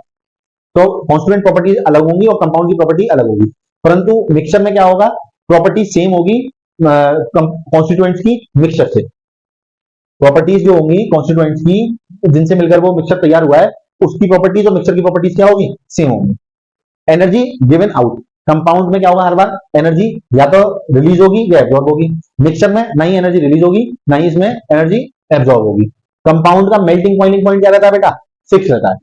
तो कॉन्स्टिट्यूएंट प्रॉपर्टी अलग होंगी और कंपाउंड की प्रॉपर्टी अलग होगी। परंतु मिक्सचर में क्या होगा, प्रॉपर्टी सेम होगी कॉन्स्टिट्यूएंट्स की मिक्सचर से। प्रॉपर्टीज जो होंगी कॉन्स्टिट्यूएंट्स की जिनसे मिलकर वो मिक्सचर तैयार हुआ है, उसकी प्रॉपर्टीज और मिक्सचर की प्रॉपर्टीज क्या होगी, सेम होगी। एनर्जी गिवन आउट, कंपाउंड में क्या होगा, हर बार एनर्जी या तो रिलीज होगी या एब्जॉर्ब होगी। मिक्सचर में ना ही एनर्जी रिलीज होगी ना ही इसमें एनर्जी एब्जॉर्ब होगी। कंपाउंड का मेल्टिंग बॉइलिंग पॉइंट क्या रहता है बेटा, फिक्स रहता है।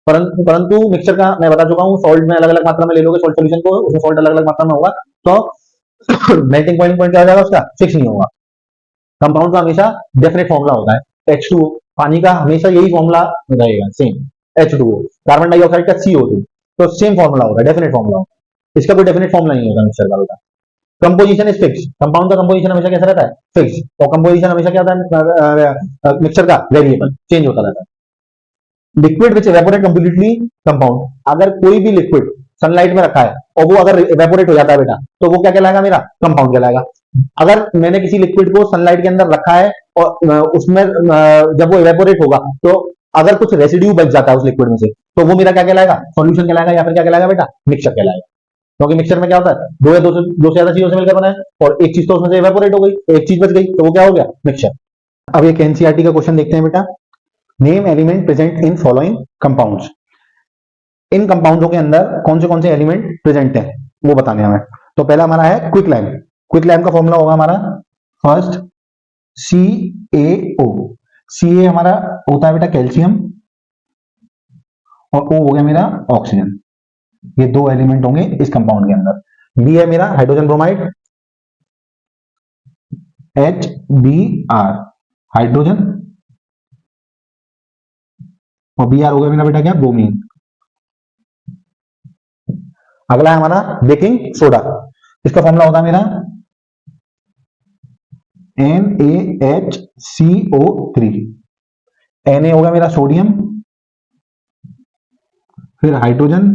परंतु मिक्सचर का मैं बता चुका हूँ, सॉल्ट में अलग अलग मात्रा में ले लोगे सॉल्ट सोल्यूशन को, उसमें सॉल्ट अलग अलग मात्रा में होगा, तो मेल्टिंग बॉइलिंग पॉइंट क्या हो जाएगा उसका, फिक्स नहीं होगा। कंपाउंड का हमेशा डेफिनेट फॉर्मूला होता है H2O, पानी का हमेशा यही फॉर्मूला रहेगा सेम, H2O। कार्बन डाइऑक्साइड का CO2, तो सेम फॉर्मूला होगा, डेफिनेट फॉर्मूला होगा, इसका कोई डेफिनेट फॉर्मूला नहीं होगा मिक्सचर का बेटा। कंपोजिशन इज फिक्स, कंपाउंड का कंपोजिशन हमेशा कैसा रहता है, फिक्स, और कंपोजिशन हमेशा क्या होता है मिक्सचर का, वेरिएबल, चेंज होता रहता है। लिक्विड विच इवेपोरेट कंप्लीटली कंपाउंड, अगर कोई भी लिक्विड सनलाइट में रखा है और वो अगर इवेपोरेट हो जाता है बेटा, तो वो क्या कहलाएगा, मेरा कंपाउंड कहलाएगा। अगर मैंने किसी लिक्विड को सनलाइट के अंदर रखा है और उसमें जब वो इवेपोरेट होगा, तो अगर कुछ रेसिड्यू बच जाता है उस लिक्विड में से, तो वो मेरा क्या कहलाएगा, सॉल्यूशन कहलाएगा, या फिर क्या कहलाएगा बेटा, मिक्सचर कहलाएगा। क्योंकि मिक्सचर में क्या होता है, दो या दो से ज्यादा चीजों से मिलकर बना है, और एक चीज तो उसमें से इवेपोरेट हो गई, एक चीज बच गई, तो वो क्या हो गया, मिक्सचर। अब एक एनसीईआरटी का क्वेश्चन देखते हैं बेटा, name element present in following compounds. इन कंपाउंडों के अंदर कौन से एलिमेंट प्रेजेंट है वो बताने हमें। तो पहला हमारा है क्विक लाइम। क्विक लाइम का फॉर्मूला होगा हमारा फर्स्ट CaO। Ca हमारा होता है बेटा कैल्शियम, और O हो गया मेरा ऑक्सीजन। ये दो एलिमेंट होंगे इस कंपाउंड के अंदर। बी है मेरा हाइड्रोजन ब्रोमाइड, HBr हाइड्रोजन, और Br हो गया मेरा बेटा क्या, ब्रोमीन। अगला है हमारा बेकिंग सोडा, इसका फॉर्मूला होता है मेरा NaHCO3। Na हो गया मेरा सोडियम, फिर हाइड्रोजन,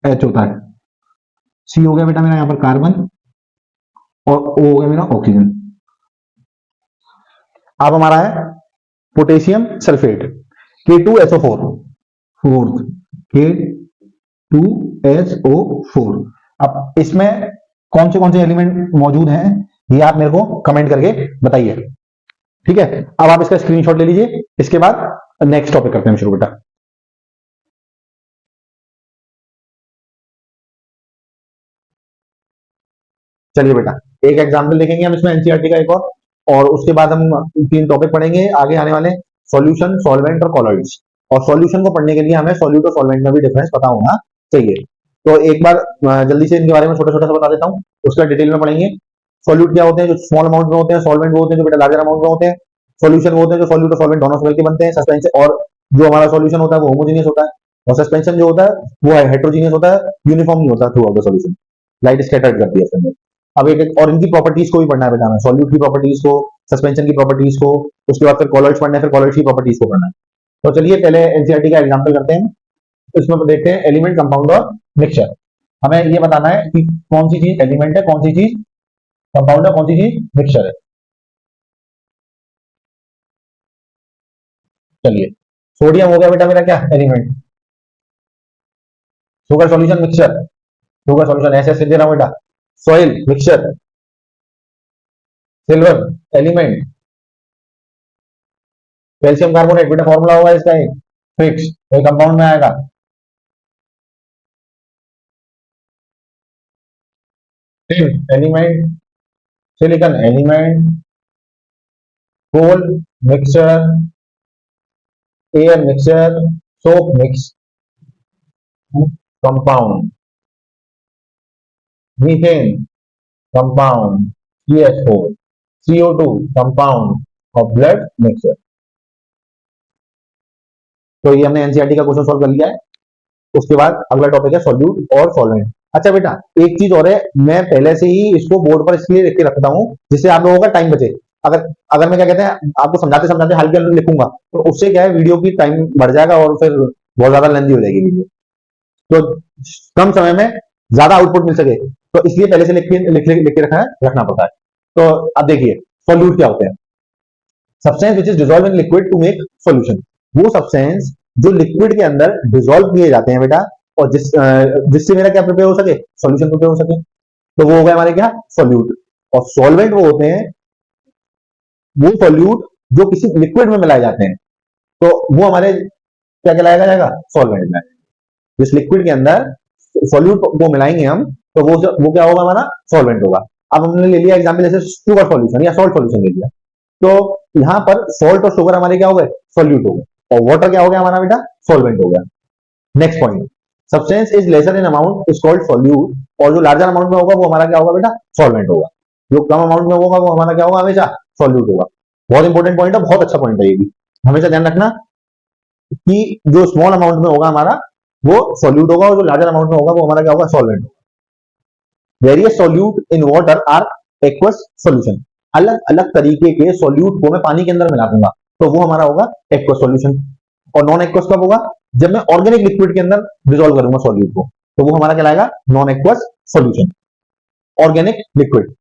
H होता है, C हो गया बेटा मेरा यहां पर कार्बन, और O हो गया मेरा ऑक्सीजन। अब हमारा है potassium sulphate, K2SO4, fourth K2SO4। अब इसमें कौन से एलिमेंट मौजूद हैं ये आप मेरे को कमेंट करके बताइए, ठीक है। अब आप इसका स्क्रीनशॉट ले लीजिए, इसके बाद नेक्स्ट टॉपिक करते हैं शुरू बेटा। चलिए बेटा एक एग्जांपल देखेंगे हम इसमें एनसीईआरटी का एक और उसके बाद हम 3 टॉपिक पढ़ेंगे आगे आने वाले, सॉल्यूशन, सॉल्वेंट और कॉलॉइड्स। और सॉल्यूशन को पढ़ने के लिए हमें सॉल्यूट और सॉल्वेंट में भी डिफरेंस पता होना चाहिए। तो एक बार जल्दी से इनके बारे में छोटा छोटा सा बता देता हूँ, उसका डिटेल में पढ़ेंगे। सॉल्यूट क्या होते हैं, जो स्मॉल अमाउंट में होते हैं। सॉल्वेंट वो होते हैं जो बेटा लार्जर अमाउंट में होते हैं। सॉल्यूशन वो होते हैं जो सॉल्यूट और सॉल्वेंट दोनों से मिलकर बनते हैं। सस्पेंशन, और जो हमारा सॉल्यूशन होता है वो होमोजेनियस होता है, और सस्पेंशन जो होता है वो है हेट्रोजीनियस होता है, यूनिफॉर्म नहीं होता through out the solution, light scattered करती है इसके अंदर। अब एक और इनकी प्रॉपर्टीज को भी पढ़ना है बेटा हमें, सॉल्यूट की प्रॉपर्टीज को, सस्पेंशन की प्रॉपर्टीज को, उसके बाद फिर कॉलॉइड्स पढ़ना है, फिर कॉलॉइड्स की प्रॉपर्टीज को पढ़ना है। तो चलिए पहले एनसीईआरटी का एग्जांपल करते हैं। इसमें देखते हैं एलिमेंट, कंपाउंड और मिक्सचर। हमें ये बताना है कि कौन सी चीज एलिमेंट है, कौन सी चीज कंपाउंड है, कौन सी चीज मिक्सचर है। चलिए सोडियम हो गया बेटा मेरा क्या, element. Sugar solution mixture, sugar solution ऐसे ऐसे दे रहा हूं बेटा। Soil mixture, silver element. Calcium carbonate बेटा फॉर्मूला होगा इसका एक फिक्स, एक कंपाउंड में आएगा। Tin element, silicon element, coal mixture, air mixture, soap mix compound, methane compound, CH4, CO2 compound, और ब्लड मिक्सचर। तो ये हमने एनसीईआरटी का क्वेश्चन सॉल्व कर लिया है। उसके बाद अगला टॉपिक है सॉल्यूट और सॉल्वेंट। अच्छा बेटा एक चीज और है, मैं पहले से ही इसको बोर्ड पर इसलिए लिख के रखता हूँ जिससे आप लोगों का टाइम बचे। अगर अगर मैं क्या कहते हैं आपको समझाते समझाते हल्के हल्के लिखूंगा तो उससे क्या है वीडियो की टाइम बढ़ जाएगा और फिर बहुत ज्यादा लेंथी हो जाएगी वीडियो, तो कम समय में ज्यादा आउटपुट मिल सके, तो इसलिए पहले से लिख के रखना पड़ता है। तो अब देखिए सॉल्यूट क्या होते हैं। Substance which is dissolve in liquid to make solution, वो सब्सटेंस जो लिक्विड के अंदर डिसॉल्व किए जाते हैं बेटा, और जिससे मेरा क्या प्रिपेयर हो सके, सॉल्यूशन प्रिपेयर हो सके, तो वो हो गया हमारे क्या, सॉल्यूट। और सॉल्वेंट वो होते हैं, वो सॉल्यूट जो किसी लिक्विड में मिलाए जाते हैं, तो वो हमारे क्या कहलाया जाएगा, सॉल्वेंट में। जिस लिक्विड के अंदर सॉल्यूट को मिलाएंगे हम तो वो क्या होगा, हमारा सॉल्वेंट होगा। अब हमने ले लिया एग्जांपल जैसे शुगर सॉल्यूशन या सॉल्ट सॉल्यूशन ले लिया, तो यहां पर सॉल्ट और शुगर हमारे क्या हो गए, सॉल्यूट हो गए, और वाटर क्या हो गया हमारा बेटा, सॉल्वेंट हो गया। Next point, substance is lesser in amount is called solute, और जो लार्जर अमाउंट में होगा वो हमारा क्या होगा बेटा, सॉल्वेंट होगा। जो कम अमाउंट में होगा वो हमारा क्या होगा, हमेशा सॉल्यूट होगा। बहुत इंपॉर्टेंट पॉइंट है, बहुत अच्छा पॉइंट है ये भी, हमेशा ध्यान रखना कि जो स्मॉल अमाउंट में होगा हमारा वो सॉल्यूट होगा, और जो लार्जर अमाउंट में होगा वो हमारा क्या होगा, सॉल्वेंट होगा। Various solute in water are aqueous solution, अलग अलग तरीके के सॉल्यूट को मैं पानी के अंदर मिला दूंगा तो वो हमारा होगा एक्वस सॉल्यूशन। और नॉन एक्वस कब होगा, जब मैं ऑर्गेनिक लिक्विड के अंदर डिसॉल्व करूंगा सॉल्यूट को, तो वो हमारा कहलाएगा non aqueous solution. Organic liquid,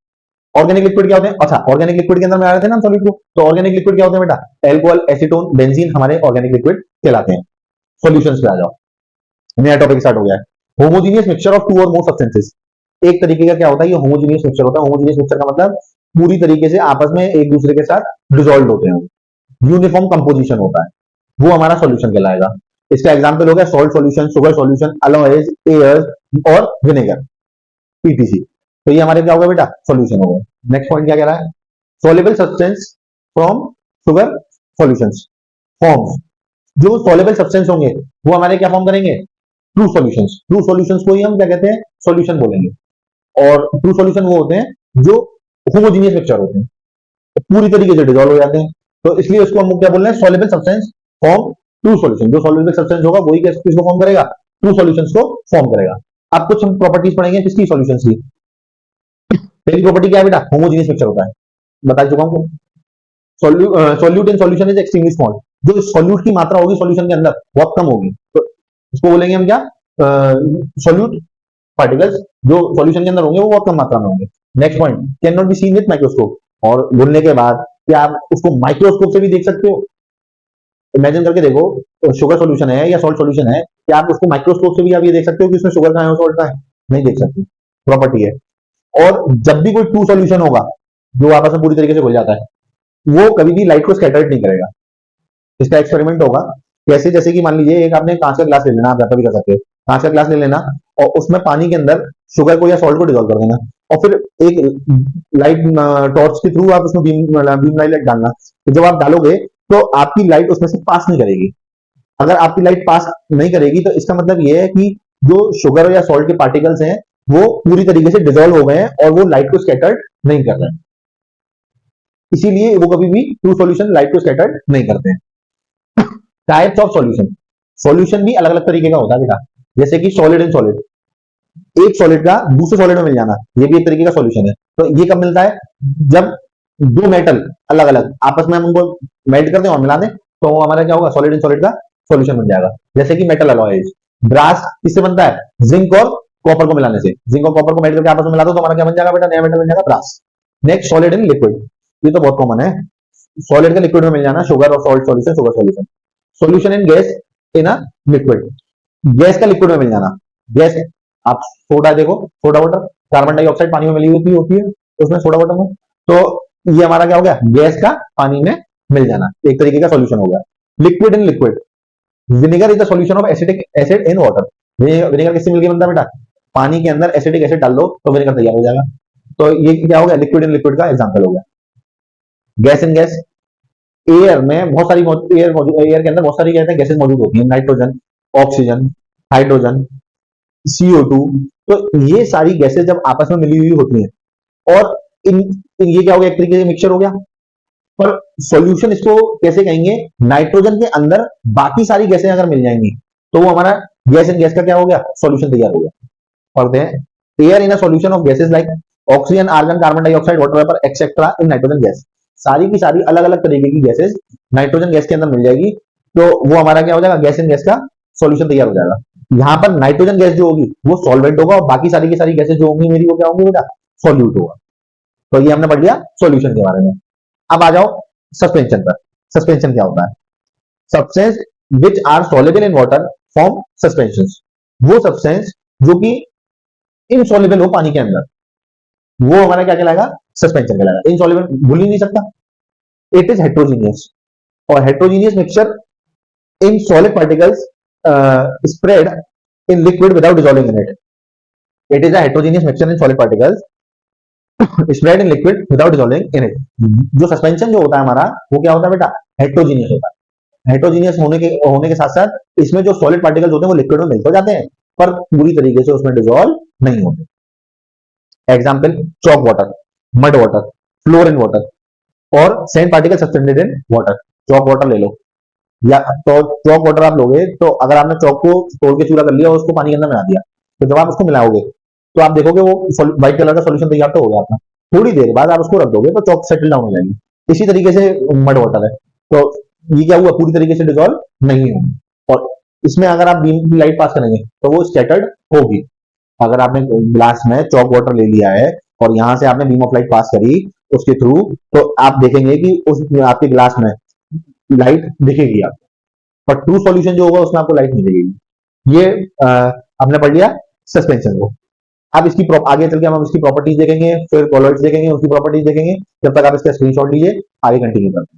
organic liquid क्या होते हैं, अच्छा ऑर्गेनिक लिक्विड के अंदर में आ रहे थे ना सॉल्यूट को, तो ऑर्गेनिक लिक्विड क्या होते हैं बेटा, एल्कोहल, एसीटोन, बेंजीन हमारे ऑर्गेनिक लिक्विड कहलाते हैं। सॉल्यूशंस पे आ जाओ, नया टॉपिक स्टार्ट हो गया है। होमोजीनियस मिक्सचर ऑफ टू और मोर सब्सटेंसेस, एक तरीके का क्या होता है, ये होमोजीनियस मिक्सचर होता है। होमोजीनियस मिक्सचर का मतलब पूरी तरीके से आपस में एक दूसरे के साथ डिसॉल्व होते हैं, यूनिफॉर्म कंपोजिशन होता है, वो हमारा सॉल्यूशन कहलाएगा। इसका एग्जांपल हो गया salt solution, sugar solution, alloys, airs और विनेगर, पीटीसी। तो ये हमारे क्या होगा बेटा, सॉल्यूशन होगा। नेक्स्ट पॉइंट क्या कह रहा है, soluble substance from sugar solutions forms, जो सॉल्युबल सब्सटेंस होंगे वो हमारे क्या फॉर्म करेंगे, ट्रू सॉल्यूशंस। ट्रू सॉल्यूशंस को ही हम क्या कहते हैं, सॉल्यूशन बोलेंगे। और ट्रू सॉल्यूशन वो होते हैं जो होमोजीनियस मिक्सचर होते हैं, तो पूरी तरीके से डिसॉल्व हो जाते हैं, तो इसलिए उसको हम क्या बोल रहे हैं, soluble substance form true solution. जो सॉल्युबल सब्सटेंस होगा वही किसको फॉर्म करेगा, ट्रू सॉल्यूशंस को फॉर्म करेगा। अब कुछ हम प्रॉपर्टीज पढ़ेंगे किसकी, सॉल्यूशंस की। पहली प्रॉपर्टी क्या है बेटा, होमोजीनियस मिक्सचर होता है, बता चुका हूं। Solute in solution is extremely small. जो सॉल्यूट की मात्रा होगी सॉल्यूशन के अंदर बहुत कम होगी, तो इसको बोलेंगे हम क्या, सॉल्यूट पार्टिकल्स जो सॉल्यूशन के अंदर होंगे वो बहुत कम मात्रा में होंगे। Next point, can not be seen with microscope. और बोलने के बाद क्या आप उसको माइक्रोस्कोप से भी देख सकते हो, इमेजिन करके देखो, तो शुगर सॉल्यूशन है या सॉल्ट सॉल्यूशन है, क्या आप उसको माइक्रोस्कोप से भी आप ये देख सकते हो कि उसमें शुगर का है और सॉल्ट का है, नहीं देख सकते, प्रॉपर्टी है। और जब भी कोई टू सॉल्यूशन होगा जो आपस में पूरी तरीके से घुल जाता है, वो कभी भी लाइट को स्कैटर्ड नहीं करेगा। इसका एक्सपेरिमेंट होगा कैसे, जैसे कि मान लीजिए एक आपने कांच का ग्लास ले लेना, आप घर पर भी कर सकते हो, कांच का ग्लास ले लेना और उसमें पानी के अंदर शुगर को या सॉल्ट को डिजोल्व कर देना, और फिर एक लाइट टॉर्च के थ्रू आप उसमें बीम लाइट डालना। तो जब आप डालोगे तो आपकी लाइट उसमें से पास नहीं करेगी। अगर आपकी लाइट पास नहीं करेगी तो इसका मतलब यह है कि जो शुगर या सॉल्ट के पार्टिकल्स हैं वो पूरी तरीके से डिजोल्व हो गए हैं और वो लाइट को स्कैटर्ड नहीं कर रहे हैं। इसीलिए वो कभी भी ट्रू सॉल्यूशन लाइट को स्कैटर्ड नहीं करते हैं। टाइप्स ऑफ सॉल्यूशन, सॉल्यूशन भी अलग अलग तरीके का होता है बेटा, जैसे कि सॉलिड एंड सॉलिड। एक सॉलिड का दूसरे सॉलिड में मिल जाना, ये भी एक तरीके का सॉल्यूशन है। तो ये कब मिलता है, जब दो मेटल अलग अलग आपस में हम उनको मेल्ट कर दें और मिला दें, तो हमारा क्या होगा, सॉलिड एंड सॉलिड का सॉल्यूशन बन जाएगा। जैसे कि मेटल अलॉयज, ब्रास किससे बनता है, जिंक और कॉपर को मिलाने से। जिंक और कॉपर को मेल्ट करके आपस में मिला दो तो हमारा क्या बन जाएगा बेटा, नया मेटल बन जाएगा, brass. Next, solid in liquid, ये तो बहुत कॉमन है, सॉलिड का लिक्विड में मिल जाना, शुगर और salt solution, sugar solution. Solution in gas in a liquid, gas का लिक्विड में मिल जाना। गैस, आप सोडा देखो, सोडा वाटर, कार्बन डाइऑक्साइड पानी में मिली होती है तो उसमें सोडा वाटर में, तो ये हमारा क्या हो गया, गैस का पानी में मिल जाना, एक तरीके का सॉल्यूशन हो गया। Liquid in liquid, vinegar is the solution of acidic acid in water. Vinegar किससे मिलकर बनता है बेटा, पानी के अंदर एसिडिक एसिड डाल दो तो विनेगर तैयार हो जाएगा। तो ये क्या हो गया, लिक्विड इन लिक्विड का एग्जांपल हो गया। गैस इन गैस, एयर में बहुत सारी एयर के अंदर बहुत सारी गैसेस मौजूद होती हैं, नाइट्रोजन, ऑक्सीजन, हाइड्रोजन, CO2। तो ये सारी गैसेस जब आपस में मिली हुई होती हैं और ये क्या हो गया, एक तरीके से मिक्सचर हो गया। पर सॉल्यूशन इसको कैसे कहेंगे, नाइट्रोजन के अंदर बाकी सारी गैसें अगर मिल जाएंगी तो वो हमारा गैस इन गैस का क्या हो गया, सॉल्यूशन तैयार हो गया। पढ़ते हैं, air in a solution of gases like oxygen, argon, carbon dioxide, water vapour etcetera in nitrogen gas. सारी की सारी अलग अलग तरीके की गैसेस नाइट्रोजन गैस के अंदर मिल जाएगी, तो वो हमारा क्या हो जाएगा, गैस इन गैस का सॉल्यूशन तैयार हो जाएगा। यहाँ पर नाइट्रोजन गैस जो होगी वो सॉल्वेंट होगा और बाकी सारी की सारी गैसेस जो होंगी मेरी वो क्या होंगी बेटा, सॉल्यूट होगा। तो ये हमने पढ़ लिया सॉल्यूशन के बारे में। अब आ जाओ सस्पेंशन पर। सस्पेंशन क्या होता है, substance which are soluble in water form suspensions. वो सब्सटेंस जो कि इनसॉल्युबल हो पानी के अंदर, वो हमारा क्या कहलाएगा, सस्पेंशन कहलाएगा। इनसॉल्युबल भूल ही नहीं सकता। इट इज हेट्रोजीनियस, और heterogeneous mixture in solid particles spread in liquid without dissolving in it. It is a heterogeneous mixture in solid particles spread in liquid without dissolving in it. जो सस्पेंशन जो होता है हमारा वो क्या होता है बेटा, हेट्रोजीनियस होता है। हेट्रोजीनियस होने के साथ साथ इसमें जो सॉलिड पार्टिकल्स होते हैं वो लिक्विड में मिल तो जाते हैं पर पूरी तरीके से उसमें डिसॉल्व नहीं होते। Example, chalk water, mud water, flour in water और sand particle suspended in water. Chalk water ले लो, या तो चौक वाटर आप लोगे तो अगर आपने चौक को तोड़ के चूरा कर लिया और उसको पानी के अंदर मिला दिया, तो जब आप उसको मिलाओगे तो आप देखोगे वो व्हाइट कलर का सॉल्यूशन तैयार तो हो गया आपका। थोड़ी देर बाद आप उसको रख दोगे तो चौक सेटल डाउन हो जाएगी। इसी तरीके से मड वाटर है, तो ये क्या हुआ, पूरी तरीके से डिजोल्व नहीं होगी। और इसमें अगर आप बीम की लाइट पास करेंगे तो वो स्कैटर्ड होगी। अगर आपने ग्लास में चौक वाटर ले लिया है और यहां से आपने बीम ऑफ लाइट पास करी उसके थ्रू, तो आप देखेंगे कि उस आपके ग्लास में लाइट दिखेगी आपको, पर ट्रू सॉल्यूशन जो होगा उसमें आपको लाइट नहीं दिखेगी। ये आपने पढ़ लिया सस्पेंशन को। अब इसकी आगे चल के हम इसकी प्रॉपर्टीज देखेंगे, फिर कॉलर्स देखेंगे, उसकी प्रॉपर्टीज देखेंगे। जब तक आप इसका स्क्रीनशॉट लीजिए, आगे कंटिन्यू करते हैं।